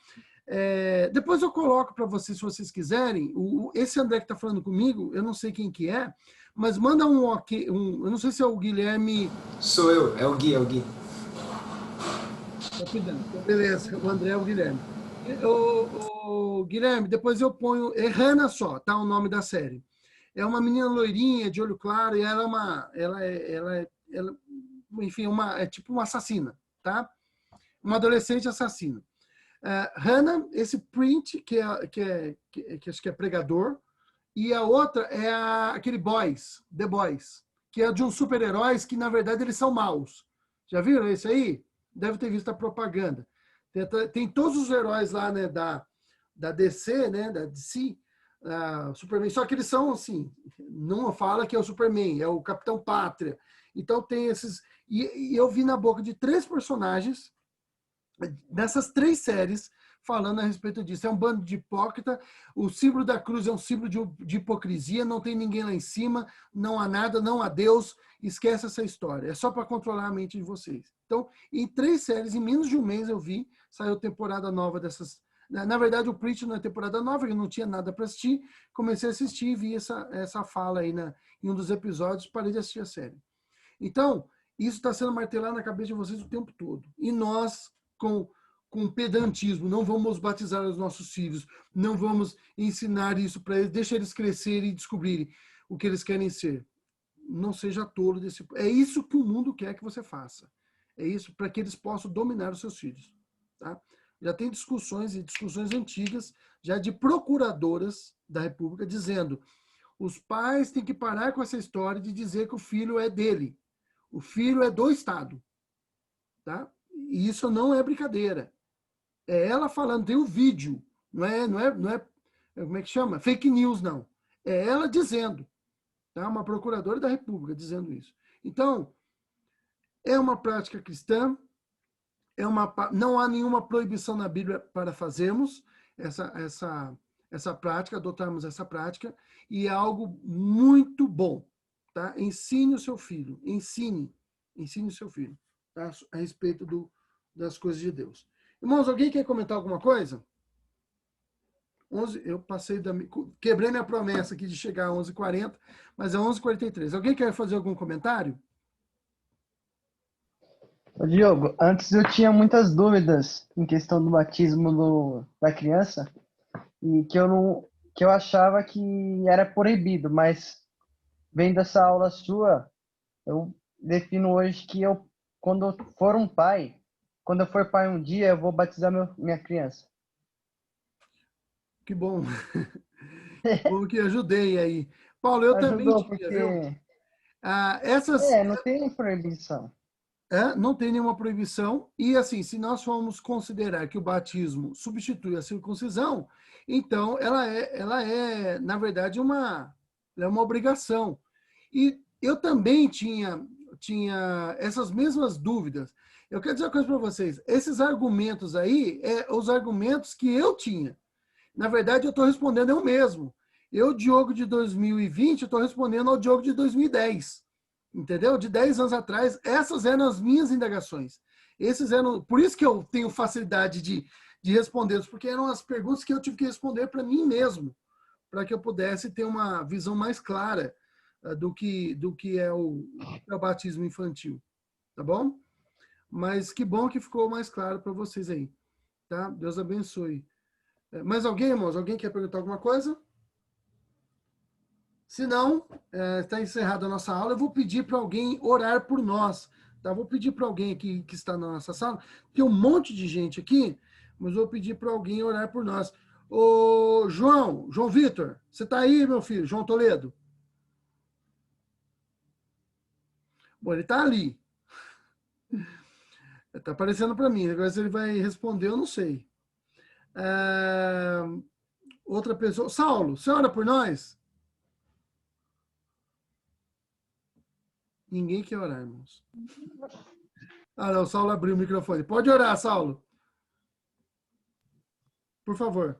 Depois eu coloco para vocês, se vocês quiserem, esse André que está falando comigo, eu não sei quem que é, mas manda um ok, eu não sei se é o Guilherme... Sou eu, é o Gui. Tá cuidando. Beleza, o André é o Guilherme. Guilherme, depois eu ponho... É Hannah só, tá? O nome da série. É uma menina loirinha, de olho claro, e ela enfim, é tipo uma assassina, tá? Uma adolescente assassina. Hannah, esse Print, que acho que é pregador, e a outra é aquele The Boys, que é de uns super-heróis que, na verdade, eles são maus. Já viram esse aí? Deve ter visto a propaganda. Tem todos os heróis lá, né, da DC, né, da DC, Superman, só que eles são assim, não fala que é o Superman, é o Capitão Pátria. Então tem esses... E eu vi na boca de 3 personagens, nessas 3 séries, falando a respeito disso. É um bando de hipócrita, o símbolo da cruz é um símbolo de hipocrisia, não tem ninguém lá em cima, não há nada, não há Deus, esquece essa história, é só para controlar a mente de vocês. Então, em 3 séries, em menos de um mês eu vi, saiu temporada nova dessas. Na verdade, o Preach não é temporada nova, eu não tinha nada para assistir, comecei a assistir e vi essa fala aí em um dos episódios, parei de assistir a série. Então, isso está sendo martelado na cabeça de vocês o tempo todo. E nós, com pedantismo, não vamos batizar os nossos filhos, não vamos ensinar isso para eles, deixa eles crescerem e descobrirem o que eles querem ser. Não seja tolo desse... É isso que o mundo quer que você faça. É isso para que eles possam dominar os seus filhos. Tá? Já tem discussões antigas, já de procuradoras da República, dizendo os pais têm que parar com essa história de dizer que o filho é dele. O filho é do Estado. Tá? E isso não é brincadeira. É ela falando, tem um vídeo, não é, como é que chama? Fake news, não. É ela dizendo, tá? Uma procuradora da República dizendo isso. Então, é uma prática cristã, não há nenhuma proibição na Bíblia para fazermos essa prática, adotarmos essa prática, e é algo muito bom, tá? Ensine o seu filho, ensine o seu filho, tá? A respeito das coisas de Deus. Irmãos, alguém quer comentar alguma coisa? 11, eu quebrei minha promessa aqui de chegar a 11h40, mas é 11h43. Alguém quer fazer algum comentário? Diogo, antes eu tinha muitas dúvidas em questão do batismo da criança e que eu achava que era proibido, mas vendo essa aula sua, eu defino hoje que quando eu for pai um dia, eu vou batizar minha criança. Que bom. Bom que ajudei aí. Paulo, eu também tinha, porque... viu? não tem proibição. Não tem nenhuma proibição. E assim, se nós formos considerar que o batismo substitui a circuncisão, então ela é na verdade, uma obrigação. E eu também tinha essas mesmas dúvidas. Eu quero dizer uma coisa para vocês. Esses argumentos aí, os argumentos que eu tinha. Na verdade, eu estou respondendo eu mesmo. Eu, Diogo de 2020, estou respondendo ao Diogo de 2010. Entendeu? De 10 anos atrás, essas eram as minhas indagações. Por isso que eu tenho facilidade de responder, porque eram as perguntas que eu tive que responder para mim mesmo, para que eu pudesse ter uma visão mais clara do que é o batismo infantil. Tá bom? Mas que bom que ficou mais claro para vocês aí. Tá? Deus abençoe. Mais alguém, irmãos? Alguém quer perguntar alguma coisa? Se não, está encerrada a nossa aula. Eu vou pedir para alguém orar por nós. Tá? Vou pedir para alguém aqui que está na nossa sala. Tem um monte de gente aqui, mas vou pedir para alguém orar por nós. Ô, João Vitor, você está aí, meu filho? João Toledo? Bom, ele está ali. Está aparecendo para mim. Agora, se ele vai responder, eu não sei. Outra pessoa. Saulo, você ora por nós? Ninguém quer orar, irmãos. Não, o Saulo abriu o microfone. Pode orar, Saulo. Por favor.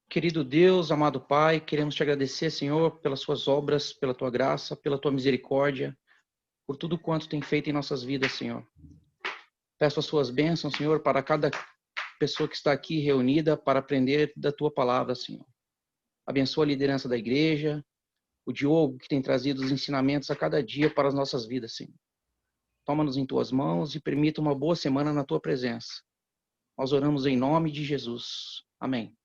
Querido Deus, amado Pai, queremos te agradecer, Senhor, pelas suas obras, pela tua graça, pela tua misericórdia, por tudo quanto tem feito em nossas vidas, Senhor. Peço as suas bênçãos, Senhor, para cada pessoa que está aqui reunida para aprender da tua palavra, Senhor. Abençoa a liderança da igreja, o Diogo, que tem trazido os ensinamentos a cada dia para as nossas vidas, Senhor. Toma-nos em tuas mãos e permita uma boa semana na tua presença. Nós oramos em nome de Jesus. Amém.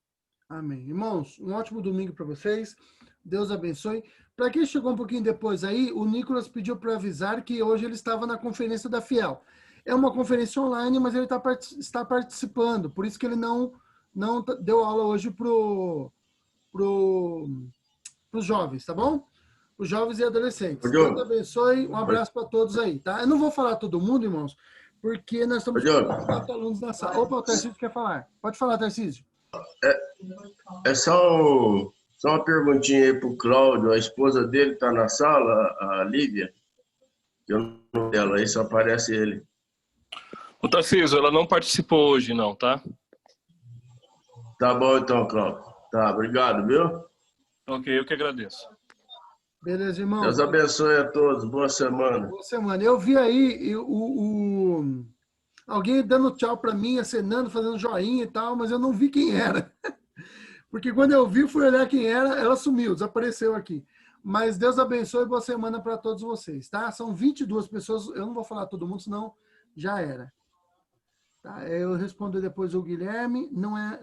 Amém. Irmãos, um ótimo domingo para vocês. Deus abençoe. Para quem chegou um pouquinho depois aí, o Nicolas pediu para avisar que hoje ele estava na conferência da Fiel. É uma conferência online, mas ele está participando. Por isso que ele não deu aula hoje para os jovens, tá bom? Os jovens e adolescentes. Deus abençoe. Um abraço para todos aí, tá? Eu não vou falar todo mundo, irmãos, porque nós estamos com 4 alunos na sala. Opa, o Tarcísio quer falar. Pode falar, Tarcísio. É só uma perguntinha aí pro Cláudio. A esposa dele está na sala, a Lívia. Eu não sei ela aí, só aparece ele. O Tarcísio, ela não participou hoje, não, tá? Tá bom então, Cláudio. Tá, obrigado, viu? Ok, eu que agradeço. Beleza, irmão. Deus abençoe a todos. Boa semana. Boa semana. Eu vi aí alguém dando tchau para mim, acenando, fazendo joinha e tal, mas eu não vi quem era. Porque quando eu vi, fui olhar quem era, ela sumiu, desapareceu aqui. Mas Deus abençoe e boa semana para todos vocês, tá? São 22 pessoas, eu não vou falar todo mundo, senão já era. Tá? Eu respondo depois o Guilherme, não é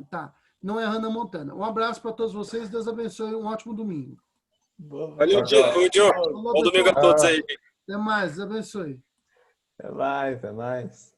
Hannah Montana. Um abraço para todos vocês, Deus abençoe, um ótimo domingo. Valeu, Diogo. Bom domingo a todos aí. Até mais, Deus abençoe. Até mais.